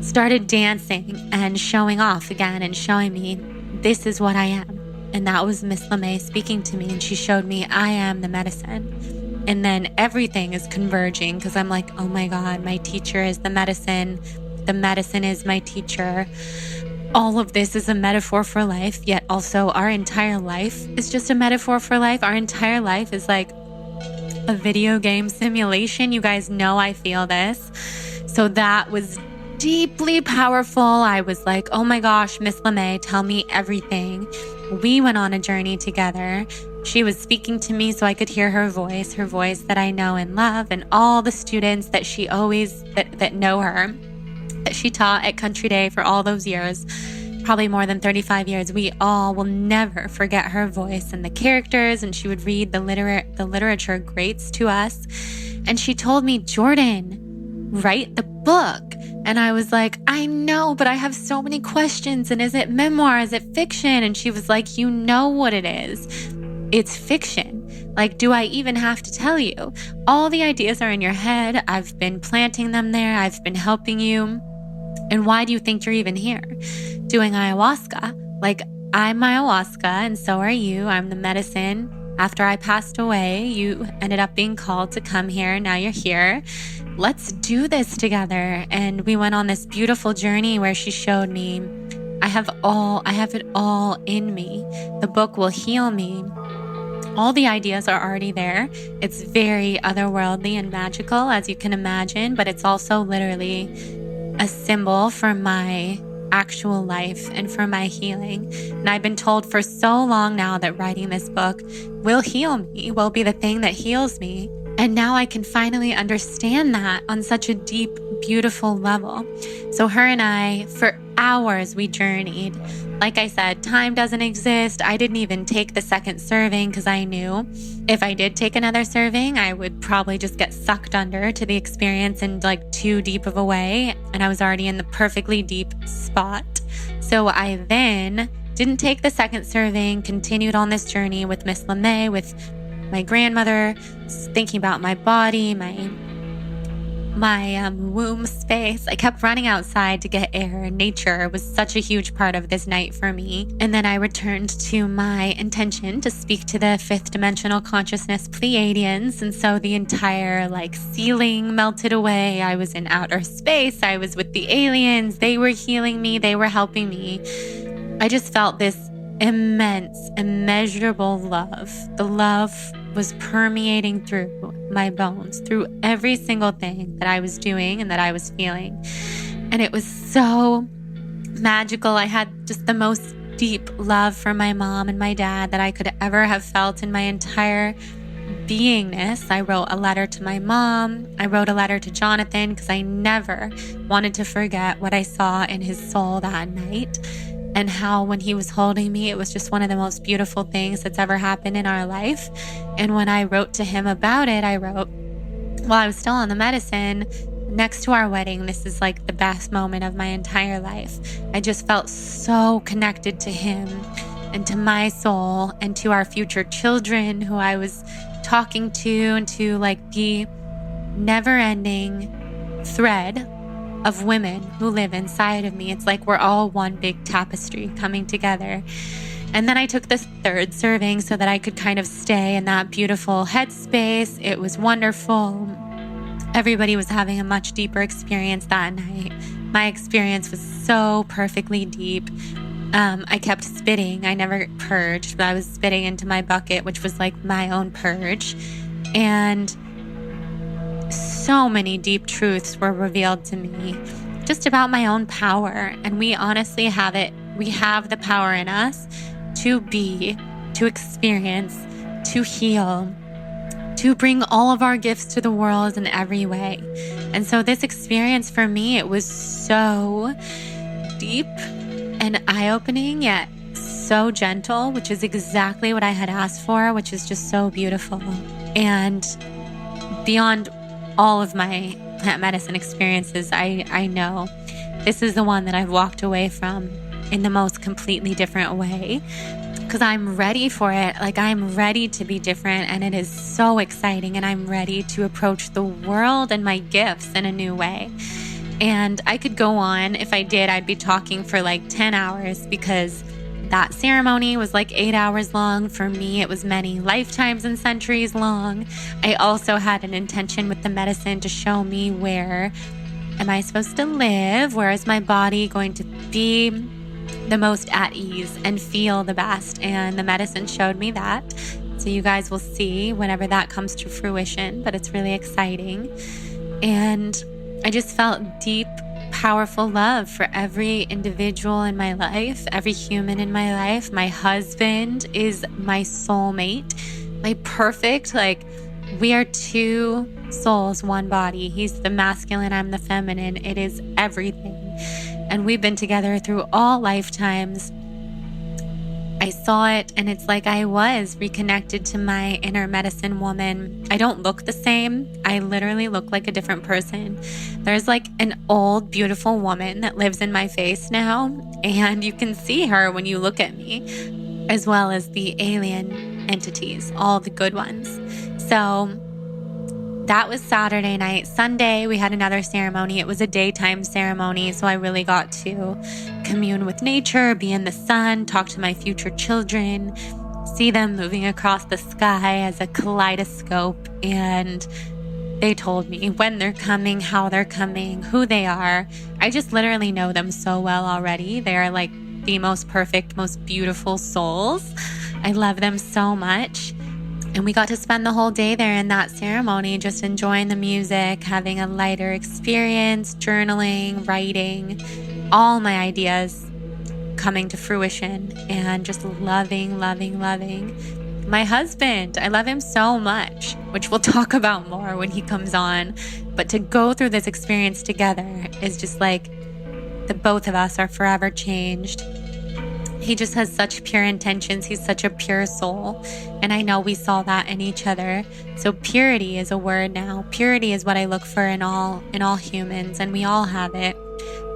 started dancing and showing off again and showing me, this is what I am. And that was Miss LeMay speaking to me, and she showed me I am the medicine. And then everything is converging because I'm like, oh my God, my teacher is the medicine is my teacher. all of this is a metaphor for life, yet also our entire life is just a metaphor for life. Our entire life is like a video game simulation. You guys know I feel this. So that was deeply powerful. I was like, oh my gosh, Miss LeMay, tell me everything. We went on a journey together. She was speaking to me so I could hear her voice that I know and love, and all the students that she always, that know her, that she taught at Country Day for all those years, probably more than 35 years. We all will never forget her voice and the characters, and she would read the literature greats to us. And she told me, Jordan, write the book. And I was like, I know, but I have so many questions. And is it memoir? Is it fiction? And she was like, you know what it is. It's fiction. Like, do I even have to tell you? All the ideas are in your head. I've been planting them there. I've been helping you. And why do you think you're even here? Doing ayahuasca. Like, I'm ayahuasca, and so are you. I'm the medicine. After I passed away, you ended up being called to come here. Now you're here. Let's do this together. And we went on this beautiful journey where she showed me, I have it all in me. The book will heal me. All the ideas are already there. It's very otherworldly and magical, as you can imagine, but it's also literally a symbol for my actual life and for my healing. And I've been told for so long now that writing this book will heal me, will be the thing that heals me. And now I can finally understand that on such a deep, beautiful level. So her and I, for hours, we journeyed. Like I said, time doesn't exist. I didn't even take the second serving because I knew if I did take another serving, I would probably just get sucked under to the experience in like too deep of a way. And I was already in the perfectly deep spot. So I then didn't take the second serving, continued on this journey with Miss LeMay, with my grandmother, thinking about my body, my womb space. I kept running outside to get air, and nature was such a huge part of this night for me. And then I returned to my intention to speak to the fifth dimensional consciousness Pleiadians. And so the entire ceiling melted away. I was in outer space. I was with the aliens. They were healing me. They were helping me. I just felt this immense, immeasurable love. The love was permeating through my bones, through every single thing that I was doing and that I was feeling. And it was so magical. I had just the most deep love for my mom and my dad that I could ever have felt in my entire beingness. I wrote a letter to my mom. I wrote a letter to Jonathan because I never wanted to forget what I saw in his soul that night. And how when he was holding me, it was just one of the most beautiful things that's ever happened in our life. And when I wrote to him about it, I wrote, while I was still on the medicine, next to our wedding, this is like the best moment of my entire life. I just felt so connected to him and to my soul and to our future children who I was talking to, and to the never-ending thread of women who live inside of me. It's like we're all one big tapestry coming together. And then I took this third serving so that I could kind of stay in that beautiful headspace. It was wonderful. Everybody was having a much deeper experience that night. My experience was so perfectly deep. I kept spitting. I never purged, but I was spitting into my bucket, which was like my own purge. And so many deep truths were revealed to me just about my own power. And we honestly have it. We have the power in us to be, to experience, to heal, to bring all of our gifts to the world in every way. And so this experience for me, it was so deep and eye-opening, yet so gentle, which is exactly what I had asked for, which is just so beautiful. And beyond all of my plant medicine experiences, I know this is the one that I've walked away from in the most completely different way, because I'm ready for it. I'm ready to be different, and it is so exciting, and I'm ready to approach the world and my gifts in a new way. And I could go on. If I did, I'd be talking for 10 hours, because that ceremony was 8 hours long. For me, it was many lifetimes and centuries long. I also had an intention with the medicine to show me, where am I supposed to live? Where is my body going to be? the most at ease and feel the best. And the medicine showed me that. So you guys will see whenever that comes to fruition, but it's really exciting. And I just felt deep, powerful love for every individual in my life, every human in my life. My husband is my soulmate, my perfect, we are two souls, one body. He's the masculine, I'm the feminine. It is everything. And we've been together through all lifetimes. I saw it, and it's like I was reconnected to my inner medicine woman. I don't look the same. I literally look like a different person. There's an old, beautiful woman that lives in my face now, and you can see her when you look at me, as well as the alien entities, all the good ones. So that was Saturday night. Sunday, we had another ceremony. It was a daytime ceremony, so I really got to commune with nature, be in the sun, talk to my future children, see them moving across the sky as a kaleidoscope. And they told me when they're coming, how they're coming, who they are. I just literally know them so well already. They are the most perfect, most beautiful souls. I love them so much. And we got to spend the whole day there in that ceremony, just enjoying the music, having a lighter experience, journaling, writing, all my ideas coming to fruition, and just loving my husband. I love him so much, which we'll talk about more when he comes on. But to go through this experience together is just the both of us are forever changed. He just has such pure intentions. He's such a pure soul. And I know we saw that in each other. So purity is a word now. Purity is what I look for in all humans, and we all have it.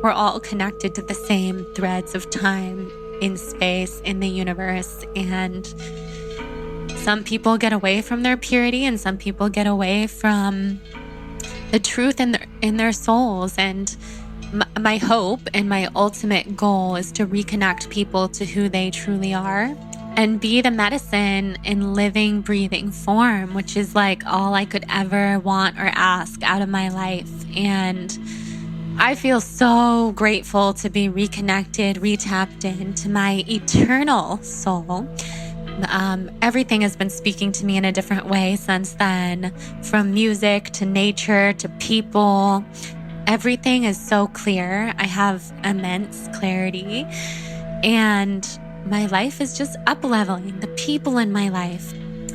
We're all connected to the same threads of time, in space, in the universe. And some people get away from their purity, and some people get away from the truth in their souls. And my hope and my ultimate goal is to reconnect people to who they truly are and be the medicine in living, breathing form, which is all I could ever want or ask out of my life. And I feel so grateful to be reconnected, retapped into my eternal soul. Everything has been speaking to me in a different way since then, from music to nature to people. Everything is so clear. I have immense clarity, and my life is just up-leveling. The people in my life,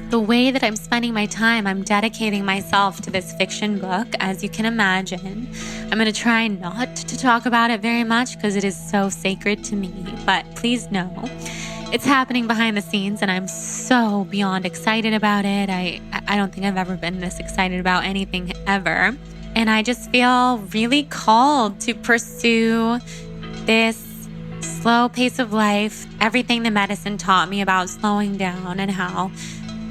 the way that I'm spending my time, I'm dedicating myself to this fiction book, as you can imagine. I'm going to try not to talk about it very much because it is so sacred to me, but please know it's happening behind the scenes, and I'm so beyond excited about it. I don't think I've ever been this excited about anything ever. And I just feel really called to pursue this slow pace of life, everything the medicine taught me about slowing down, and how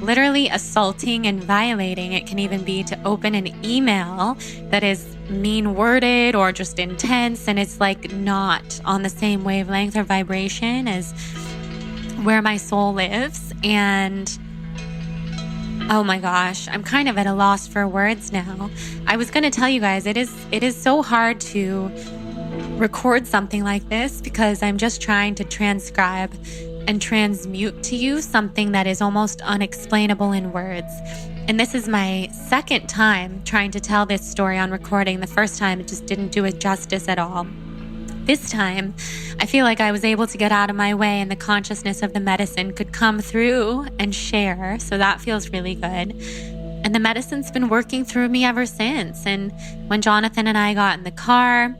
literally assaulting and violating it can even be to open an email that is mean-worded or just intense, and it's not on the same wavelength or vibration as where my soul lives. And oh my gosh, I'm kind of at a loss for words now. I was going to tell you guys, it is so hard to record something like this because I'm just trying to transcribe and transmute to you something that is almost unexplainable in words. And this is my second time trying to tell this story on recording. The first time, it just didn't do it justice at all. This time, I feel like I was able to get out of my way and the consciousness of the medicine could come through and share. So that feels really good. And the medicine's been working through me ever since. And when Jonathan and I got in the car,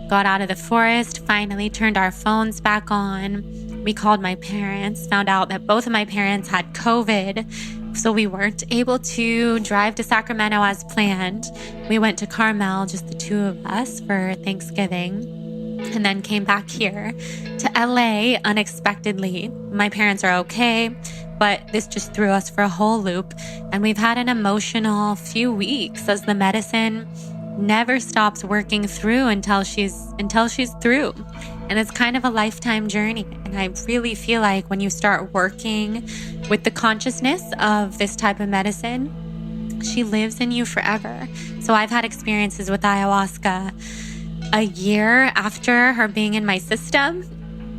got out of the forest, finally turned our phones back on, we called my parents, found out that both of my parents had COVID. So we weren't able to drive to Sacramento as planned. We went to Carmel, just the two of us, for Thanksgiving. And then came back here to LA unexpectedly. My parents are okay, but this just threw us for a whole loop. And we've had an emotional few weeks as the medicine never stops working through until she's through. And it's kind of a lifetime journey. And I really feel like when you start working with the consciousness of this type of medicine, she lives in you forever. So I've had experiences with ayahuasca a year after her being in my system.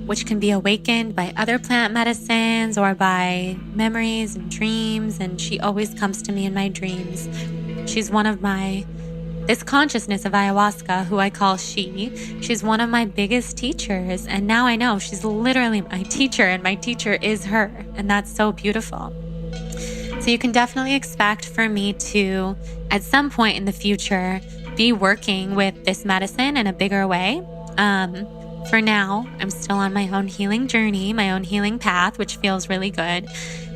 which can be awakened by other plant medicines or by memories and dreams. And she always comes to me in my dreams. She's one of this consciousness of ayahuasca, who I call she's one of my biggest teachers. And now I know she's literally my teacher, and my teacher is her. And that's so beautiful. So you can definitely expect for me to, at some point in the future, be working with this medicine in a bigger way. For now, I'm still on my own healing journey, my own healing path, which feels really good,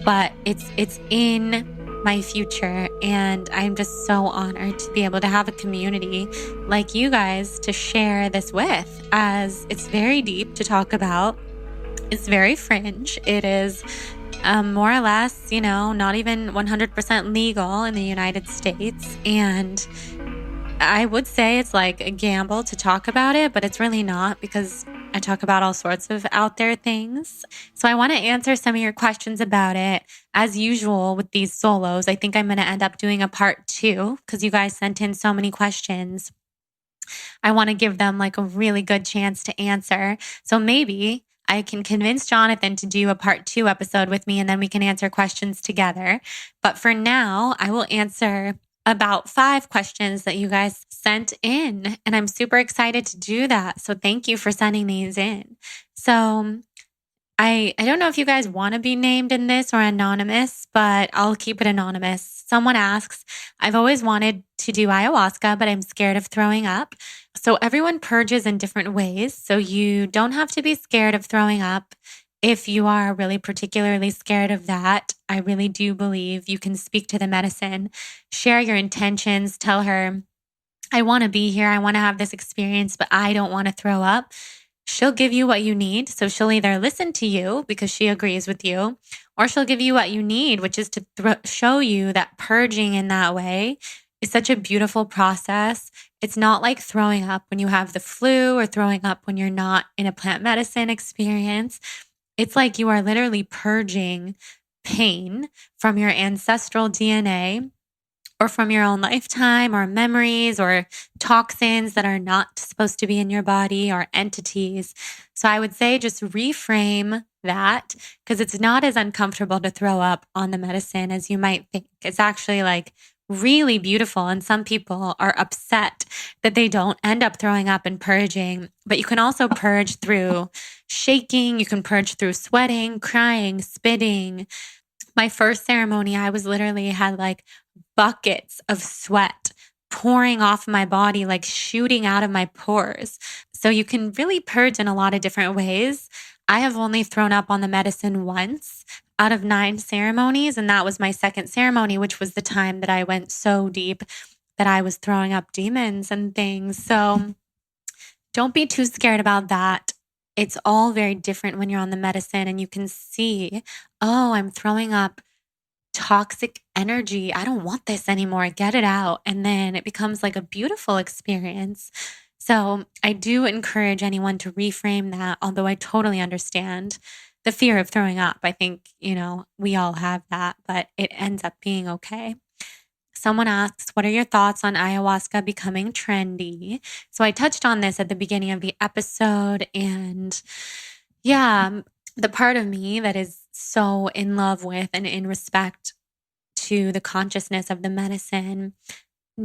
but it's in my future. And I'm just so honored to be able to have a community like you guys to share this with, as it's very deep to talk about. It's very fringe. It is more or less, not even 100% legal in the United States. And I would say it's like a gamble to talk about it, but it's really not, because I talk about all sorts of out there things. So I want to answer some of your questions about it. As usual with these solos, I think I'm going to end up doing a part 2 because you guys sent in so many questions. I want to give them like a really good chance to answer. So maybe I can convince Jonathan to do a part 2 episode with me, and then we can answer questions together. But for now, I will answer about 5 questions that you guys sent in, and I'm super excited to do that. So thank you for sending these in. So I don't know if you guys want to be named in this or anonymous, but I'll keep it anonymous. Someone asks, I've always wanted to do ayahuasca, but I'm scared of throwing up. So everyone purges in different ways. So you don't have to be scared of throwing up. If you are really particularly scared of that, I really do believe you can speak to the medicine, share your intentions, tell her, I want to be here, I want to have this experience, but I don't want to throw up. She'll give you what you need. So she'll either listen to you because she agrees with you, or she'll give you what you need, which is to show you that purging in that way is such a beautiful process. It's not like throwing up when you have the flu or throwing up when you're not in a plant medicine experience. It's like you are literally purging pain from your ancestral DNA or from your own lifetime or memories or toxins that are not supposed to be in your body or entities. So I would say just reframe that, because it's not as uncomfortable to throw up on the medicine as you might think. It's actually like really beautiful. And some people are upset that they don't end up throwing up and purging. But you can also purge through shaking. You can purge through sweating, crying, spitting. My first ceremony, I was literally had like buckets of sweat pouring off my body, like shooting out of my pores. So you can really purge in a lot of different ways. I have only thrown up on the medicine once out of 9 ceremonies, and that was my second ceremony, which was the time that I went so deep that I was throwing up demons and things. So don't be too scared about that. It's all very different when you're on the medicine and you can see, oh, I'm throwing up toxic energy. I don't want this anymore. Get it out. And then it becomes like a beautiful experience. So I do encourage anyone to reframe that, although I totally understand the fear of throwing up. I think, we all have that, but it ends up being okay. Someone asks, what are your thoughts on ayahuasca becoming trendy? So I touched on this at the beginning of the episode, and yeah, the part of me that is so in love with and in respect to the consciousness of the medicine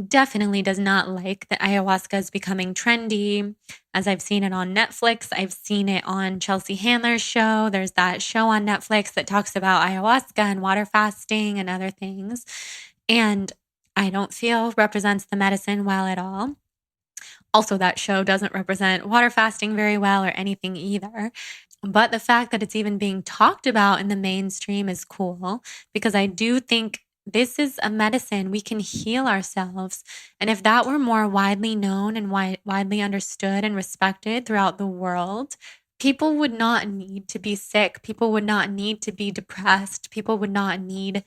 definitely does not like that ayahuasca is becoming trendy. As I've seen it on Netflix, I've seen it on Chelsea Handler's show. There's that show on Netflix that talks about ayahuasca and water fasting and other things. And I don't feel represents the medicine well at all. Also, that show doesn't represent water fasting very well or anything either. But the fact that it's even being talked about in the mainstream is cool, because I do think this is a medicine. We can heal ourselves. And if that were more widely known and widely understood and respected throughout the world, people would not need to be sick. People would not need to be depressed. People would not need,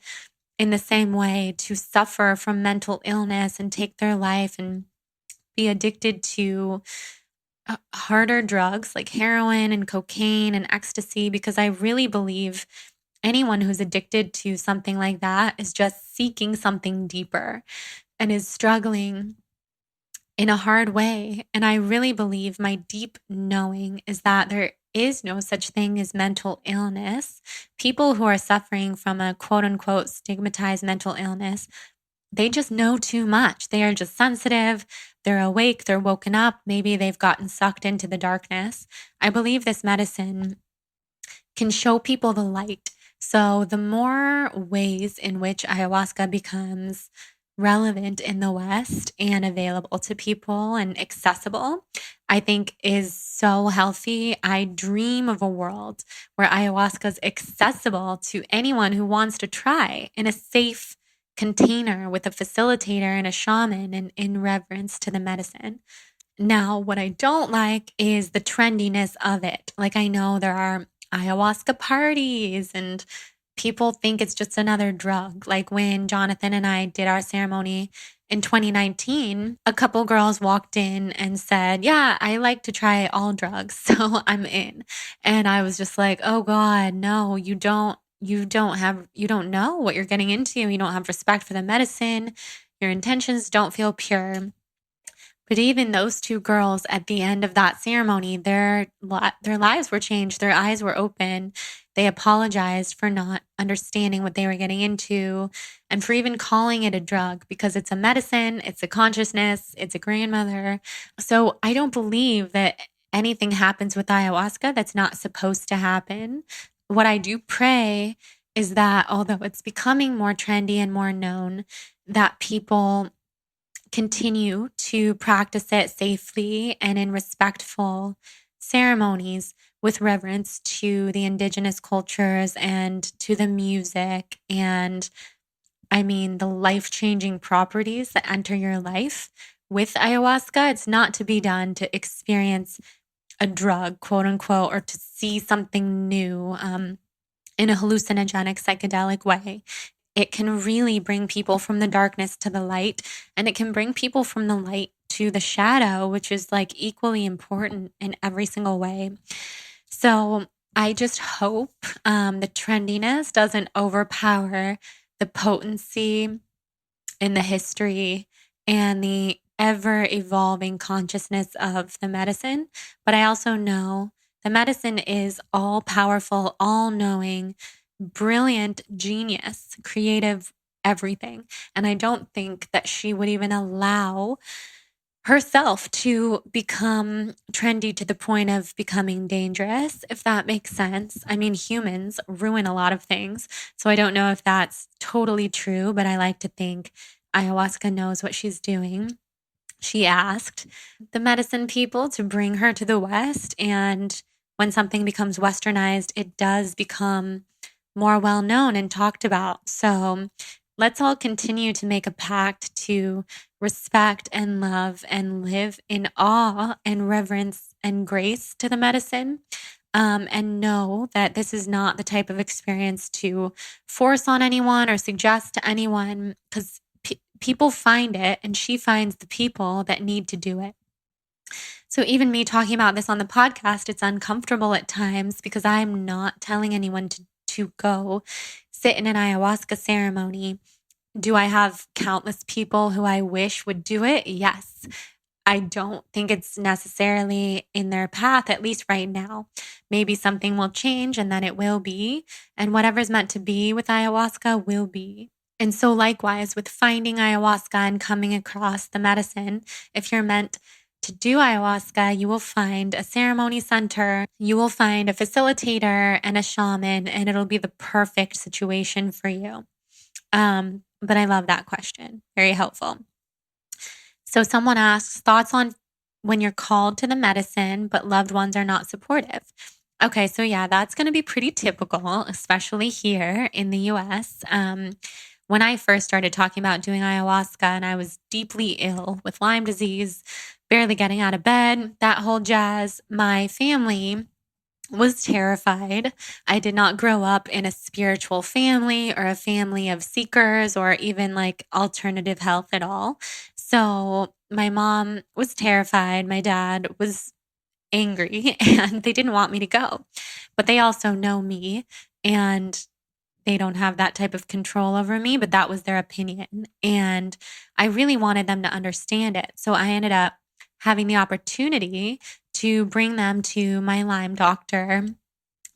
in the same way, to suffer from mental illness and take their life and be addicted to harder drugs like heroin and cocaine and ecstasy, because I really believe anyone who's addicted to something like that is just seeking something deeper and is struggling in a hard way. And I really believe, my deep knowing is that there is no such thing as mental illness. People who are suffering from a quote unquote stigmatized mental illness, they just know too much. They are just sensitive. They're awake. They're woken up. Maybe they've gotten sucked into the darkness. I believe this medicine can show people the light. So the more ways in which ayahuasca becomes relevant in the West and available to people and accessible, I think is so healthy. I dream of a world where ayahuasca is accessible to anyone who wants to try in a safe container with a facilitator and a shaman and in reverence to the medicine. Now, what I don't like is the trendiness of it. Like, I know there are ayahuasca parties and people think it's just another drug. Like when Jonathan and I did our ceremony in 2019, a couple girls walked in and said, "Yeah, I like to try all drugs, so I'm in." And I was just like, "Oh God, no, you don't know what you're getting into. You don't have respect for the medicine. Your intentions don't feel pure." But even those two girls at the end of that ceremony, their lives were changed. Their eyes were open. They apologized for not understanding what they were getting into and for even calling it a drug because it's a medicine, it's a consciousness, it's a grandmother. So I don't believe that anything happens with ayahuasca that's not supposed to happen. What I do pray is that although it's becoming more trendy and more known, that people continue to practice it safely and in respectful ceremonies with reverence to the indigenous cultures and to the music and the life-changing properties that enter your life with ayahuasca. It's not to be done to experience a drug, quote unquote, or to see something new in a hallucinogenic psychedelic way. It can really bring people from the darkness to the light, and it can bring people from the light to the shadow, which is like equally important in every single way. So I just hope the trendiness doesn't overpower the potency in the history and the ever evolving consciousness of the medicine. But I also know the medicine is all powerful, all knowing, brilliant, genius, creative, everything. And I don't think that she would even allow herself to become trendy to the point of becoming dangerous, if that makes sense. I mean, humans ruin a lot of things. So I don't know if that's totally true, but I like to think ayahuasca knows what she's doing. She asked the medicine people to bring her to the West. And when something becomes westernized, it does become more well known and talked about. So let's all continue to make a pact to respect and love and live in awe and reverence and grace to the medicine. And know that this is not the type of experience to force on anyone or suggest to anyone, because people find it and she finds the people that need to do it. So even me talking about this on the podcast, it's uncomfortable at times because I'm not telling anyone to go sit in an ayahuasca ceremony. Do I have countless people who I wish would do it? Yes. I don't think it's necessarily in their path, at least right now. Maybe something will change and then it will be. And whatever's meant to be with ayahuasca will be. And so likewise with finding ayahuasca and coming across the medicine, if you're meant to do ayahuasca, you will find a ceremony center, you will find a facilitator and a shaman, and it'll be the perfect situation for you. But I love that question. Very helpful. So someone asks, thoughts on when you're called to the medicine, but loved ones are not supportive. Okay, so yeah, that's going to be pretty typical, especially here in the US. When I first started talking about doing ayahuasca and I was deeply ill with Lyme disease, barely getting out of bed, that whole jazz, my family was terrified. I did not grow up in a spiritual family or a family of seekers or even like alternative health at all. So my mom was terrified. My dad was angry and they didn't want me to go. But they also know me and they don't have that type of control over me, but that was their opinion. And I really wanted them to understand it. So I ended up having the opportunity to bring them to my Lyme doctor.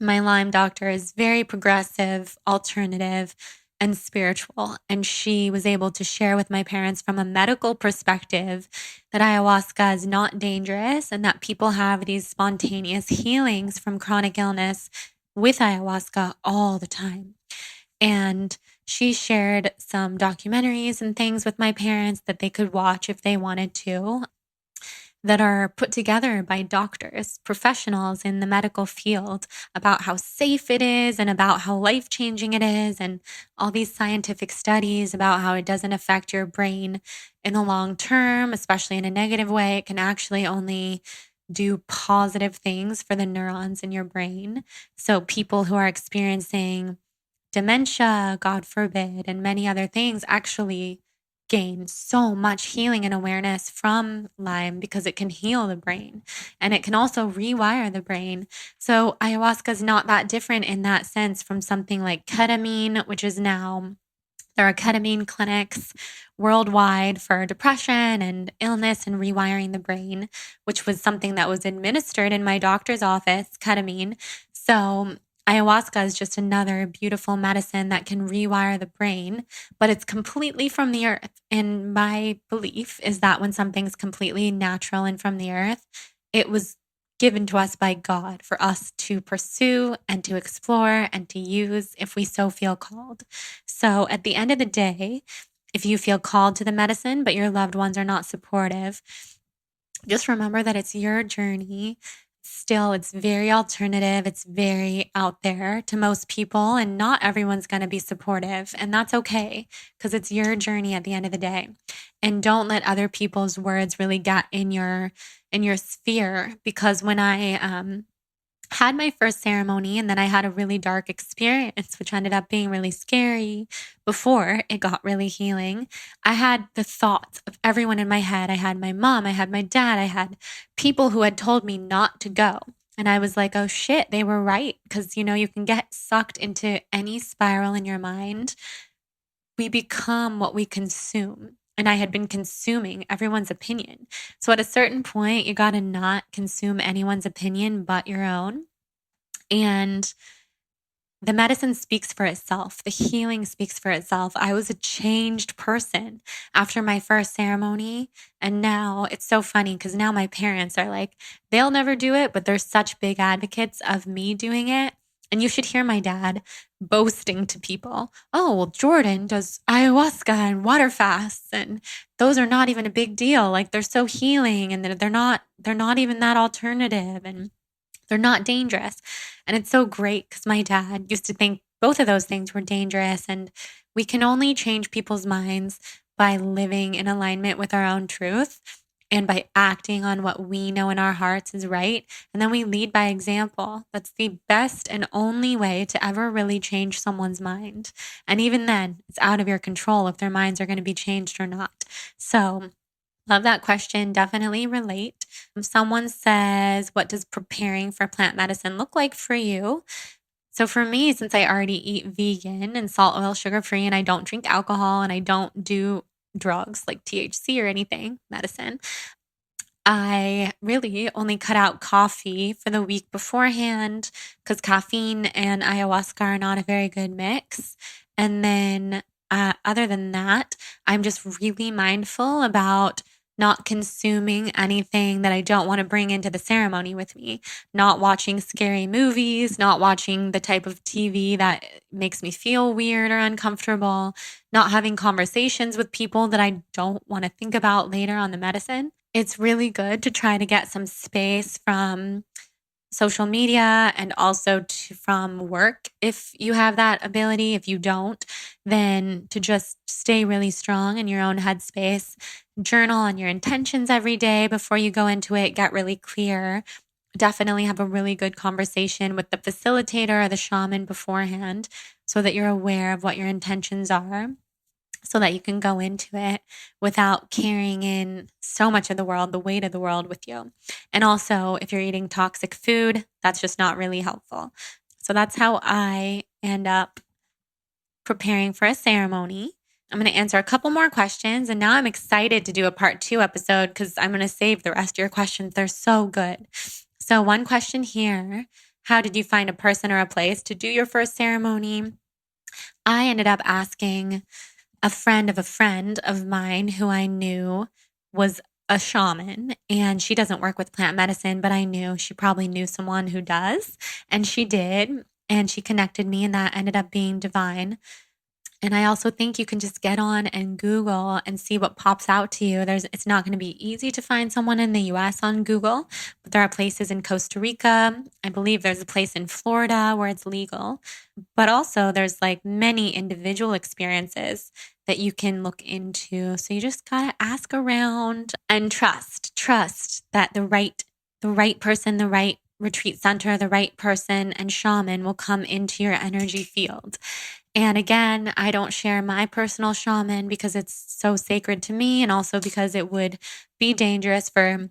My Lyme doctor is very progressive, alternative, and spiritual. And she was able to share with my parents from a medical perspective that ayahuasca is not dangerous and that people have these spontaneous healings from chronic illness with ayahuasca all the time. And she shared some documentaries and things with my parents that they could watch if they wanted to, that are put together by doctors, professionals in the medical field, about how safe it is and about how life-changing it is, and all these scientific studies about how it doesn't affect your brain in the long term, especially in a negative way. It can actually only do positive things for the neurons in your brain. So people who are experiencing dementia, God forbid, and many other things actually gain so much healing and awareness from Lyme because it can heal the brain and it can also rewire the brain. So ayahuasca is not that different in that sense from something like ketamine, which is now, there are ketamine clinics worldwide for depression and illness and rewiring the brain, which was something that was administered in my doctor's office, ketamine. So ayahuasca is just another beautiful medicine that can rewire the brain, but it's completely from the earth. And my belief is that when something's completely natural and from the earth, it was given to us by God for us to pursue and to explore and to use if we so feel called. So at the end of the day, if you feel called to the medicine, but your loved ones are not supportive, just remember that it's your journey. Still, it's very alternative. It's very out there to most people, and not everyone's going to be supportive. And that's okay because it's your journey at the end of the day. And don't let other people's words really get in your sphere, because when I had my first ceremony and then I had a really dark experience, which ended up being really scary before it got really healing. I had the thoughts of everyone in my head. I had my mom, I had my dad, I had people who had told me not to go. And I was like, oh shit, they were right. Because, you can get sucked into any spiral in your mind. We become what we consume. And I had been consuming everyone's opinion. So at a certain point, you got to not consume anyone's opinion but your own. And the medicine speaks for itself. The healing speaks for itself. I was a changed person after my first ceremony. And now it's so funny because now my parents are like, they'll never do it, but they're such big advocates of me doing it. And you should hear my dad boasting to people, oh, well, Jordan does ayahuasca and water fasts, and those are not even a big deal. Like, they're so healing, and they're not even that alternative, and they're not dangerous. And it's so great because my dad used to think both of those things were dangerous. And we can only change people's minds by living in alignment with our own truth and by acting on what we know in our hearts is right. And then we lead by example. That's the best and only way to ever really change someone's mind. And even then, it's out of your control if their minds are going to be changed or not. So, love that question. Definitely relate. Someone says, what does preparing for plant medicine look like for you? So for me, since I already eat vegan and salt, oil, sugar free, and I don't drink alcohol and I don't do drugs like THC or anything, medicine, I really only cut out coffee for the week beforehand because caffeine and ayahuasca are not a very good mix. And then other than that, I'm just really mindful about not consuming anything that I don't want to bring into the ceremony with me, not watching scary movies, not watching the type of TV that makes me feel weird or uncomfortable, not having conversations with people that I don't want to think about later on the medicine. It's really good to try to get some space from social media and also from work if you have that ability. If you don't, then to just stay really strong in your own headspace. Journal on your intentions every day before you go into it. Get really clear. Definitely have a really good conversation with the facilitator or the shaman beforehand so that you're aware of what your intentions are, so that you can go into it without carrying in so much of the world, the weight of the world with you. And also, if you're eating toxic food, that's just not really helpful. So that's how I end up preparing for a ceremony. I'm going to answer a couple more questions. And now I'm excited to do a part 2 episode because I'm going to save the rest of your questions. They're so good. So, one question here: how did you find a person or a place to do your first ceremony? I ended up asking a friend of mine who I knew was a shaman, and she doesn't work with plant medicine, but I knew she probably knew someone who does, and she did, and she connected me, and that ended up being divine. And I also think you can just get on and Google and see what pops out to you. It's not going to be easy to find someone in the US on Google, but there are places in Costa Rica. I believe there's a place in Florida where it's legal. But also there's like many individual experiences that you can look into. So you just got to ask around and trust that the right person, the right retreat center, the right person and shaman will come into your energy field. And again, I don't share my personal shaman because it's so sacred to me, and also because it would be dangerous for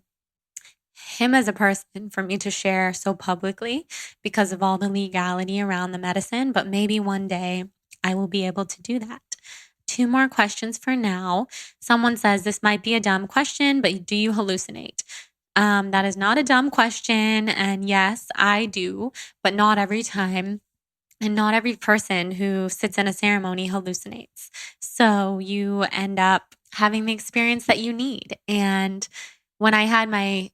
him as a person for me to share so publicly because of all the legality around the medicine. But maybe one day I will be able to do that. 2 more questions for now. Someone says, this might be a dumb question, but do you hallucinate? That is not a dumb question. And yes, I do, but not every time. And not every person who sits in a ceremony hallucinates. So you end up having the experience that you need. And when I had my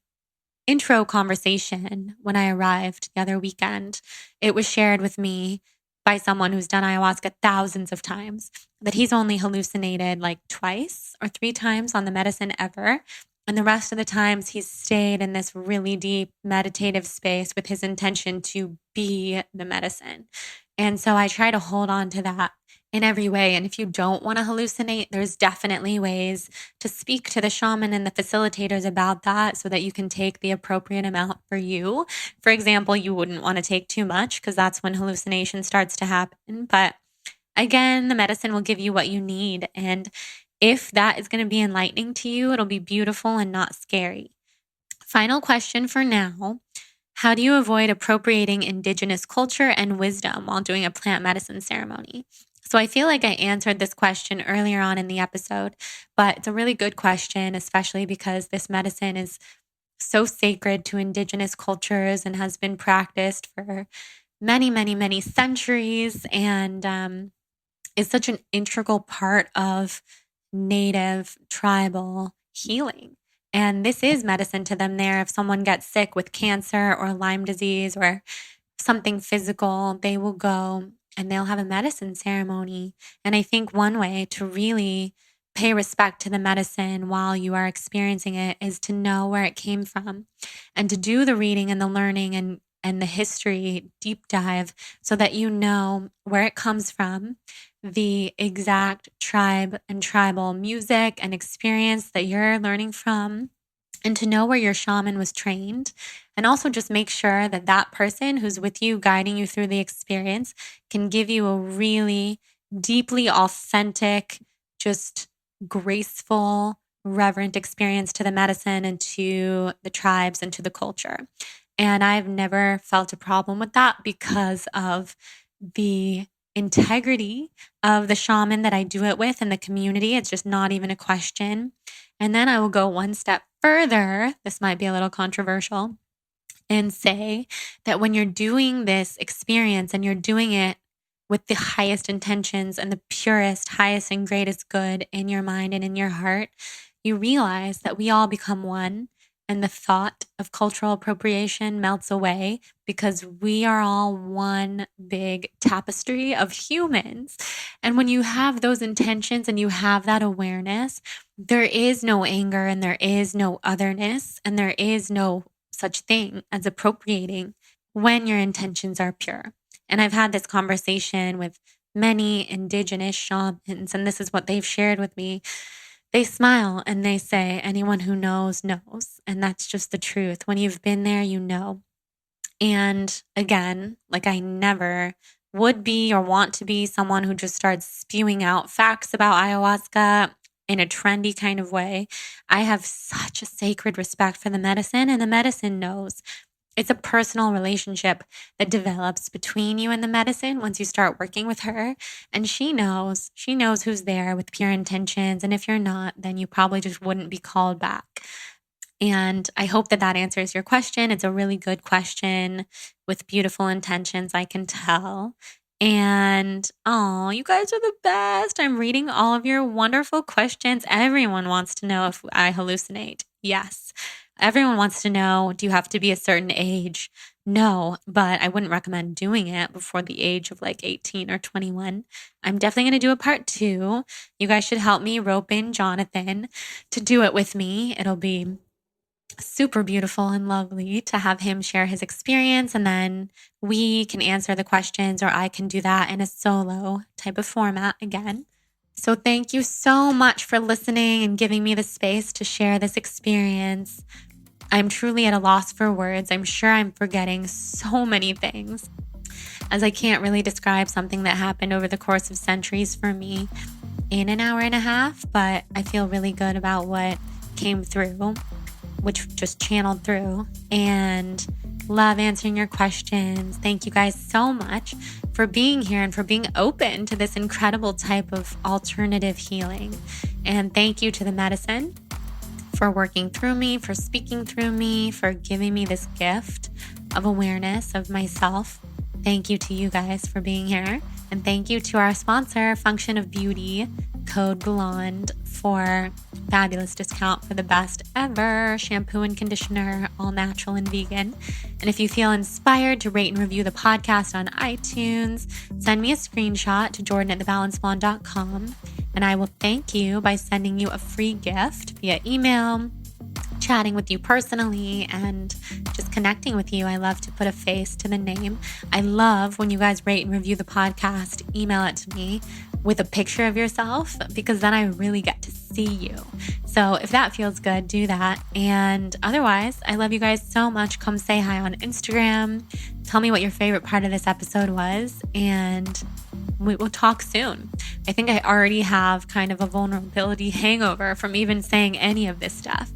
intro conversation, when I arrived the other weekend, it was shared with me by someone who's done ayahuasca thousands of times that he's only hallucinated like 2 or 3 times on the medicine ever. And the rest of the times he's stayed in this really deep meditative space with his intention to be the medicine. And so I try to hold on to that in every way. And if you don't want to hallucinate, there's definitely ways to speak to the shaman and the facilitators about that so that you can take the appropriate amount for you. For example, you wouldn't want to take too much because that's when hallucination starts to happen. But again, the medicine will give you what you need. And if that is going to be enlightening to you, it'll be beautiful and not scary. Final question for now. How do you avoid appropriating indigenous culture and wisdom while doing a plant medicine ceremony? So I feel like I answered this question earlier on in the episode, but it's a really good question, especially because this medicine is so sacred to indigenous cultures and has been practiced for many, many, many centuries, and is such an integral part of native tribal healing. And this is medicine to them there. If someone gets sick with cancer or Lyme disease or something physical, they will go and they'll have a medicine ceremony. And I think one way to really pay respect to the medicine while you are experiencing it is to know where it came from and to do the reading and the learning and the history deep dive so that you know where it comes from, the exact tribe and tribal music and experience that you're learning from, and to know where your shaman was trained. And also just make sure that that person who's with you, guiding you through the experience, can give you a really deeply authentic, just graceful, reverent experience to the medicine and to the tribes and to the culture. And I've never felt a problem with that because of the integrity of the shaman that I do it with and the community. It's just not even a question. And then I will go one step further. This might be a little controversial, and say that when you're doing this experience and you're doing it with the highest intentions and the purest, highest and greatest good in your mind and in your heart, you realize that we all become one. And the thought of cultural appropriation melts away because we are all one big tapestry of humans. And when you have those intentions and you have that awareness, there is no anger and there is no otherness and there is no such thing as appropriating when your intentions are pure. And I've had this conversation with many indigenous shamans, and this is what they've shared with me. They smile and they say, anyone who knows, knows. And that's just the truth. When you've been there, you know. And again, like I never would be or want to be someone who just starts spewing out facts about ayahuasca in a trendy kind of way. I have such a sacred respect for the medicine, and the medicine knows. It's a personal relationship that develops between you and the medicine once you start working with her. And she knows who's there with pure intentions. And if you're not, then you probably just wouldn't be called back. And I hope that answers your question. It's a really good question with beautiful intentions, I can tell. And oh, you guys are the best. I'm reading all of your wonderful questions. Everyone wants to know if I hallucinate. Yes. Everyone wants to know, do you have to be a certain age? No, but I wouldn't recommend doing it before the age of like 18 or 21. I'm definitely going to do a part 2. You guys should help me rope in Jonathan to do it with me. It'll be super beautiful and lovely to have him share his experience, and then we can answer the questions, or I can do that in a solo type of format again. So thank you so much for listening and giving me the space to share this experience. I'm truly at a loss for words. I'm sure I'm forgetting so many things, as I can't really describe something that happened over the course of centuries for me in an hour and a half, but I feel really good about what came through, which just channeled through, and love answering your questions. Thank you guys so much for being here and for being open to this incredible type of alternative healing. And thank you to the medicine for working through me, for speaking through me, for giving me this gift of awareness of myself. Thank you to you guys for being here. And thank you to our sponsor, Function of Beauty, code BLONDE for fabulous discount for the best ever shampoo and conditioner, all natural and vegan. And if you feel inspired to rate and review the podcast on iTunes, send me a screenshot to jordan@thebalancedblonde.com, and I will thank you by sending you a free gift via email, chatting with you personally, and just connecting with you. I love to put a face to the name. I love when you guys rate and review the podcast, email it to me with a picture of yourself, because then I really get to see you. So if that feels good, do that. And otherwise, I love you guys so much. Come say hi on Instagram. Tell me what your favorite part of this episode was, and we will talk soon. I think I already have kind of a vulnerability hangover from even saying any of this stuff.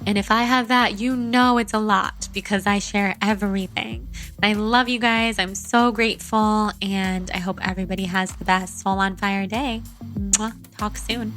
And if I have that, you know it's a lot, because I share everything. But I love you guys. I'm so grateful. And I hope everybody has the best Soul on Fire day. Mwah. Talk soon.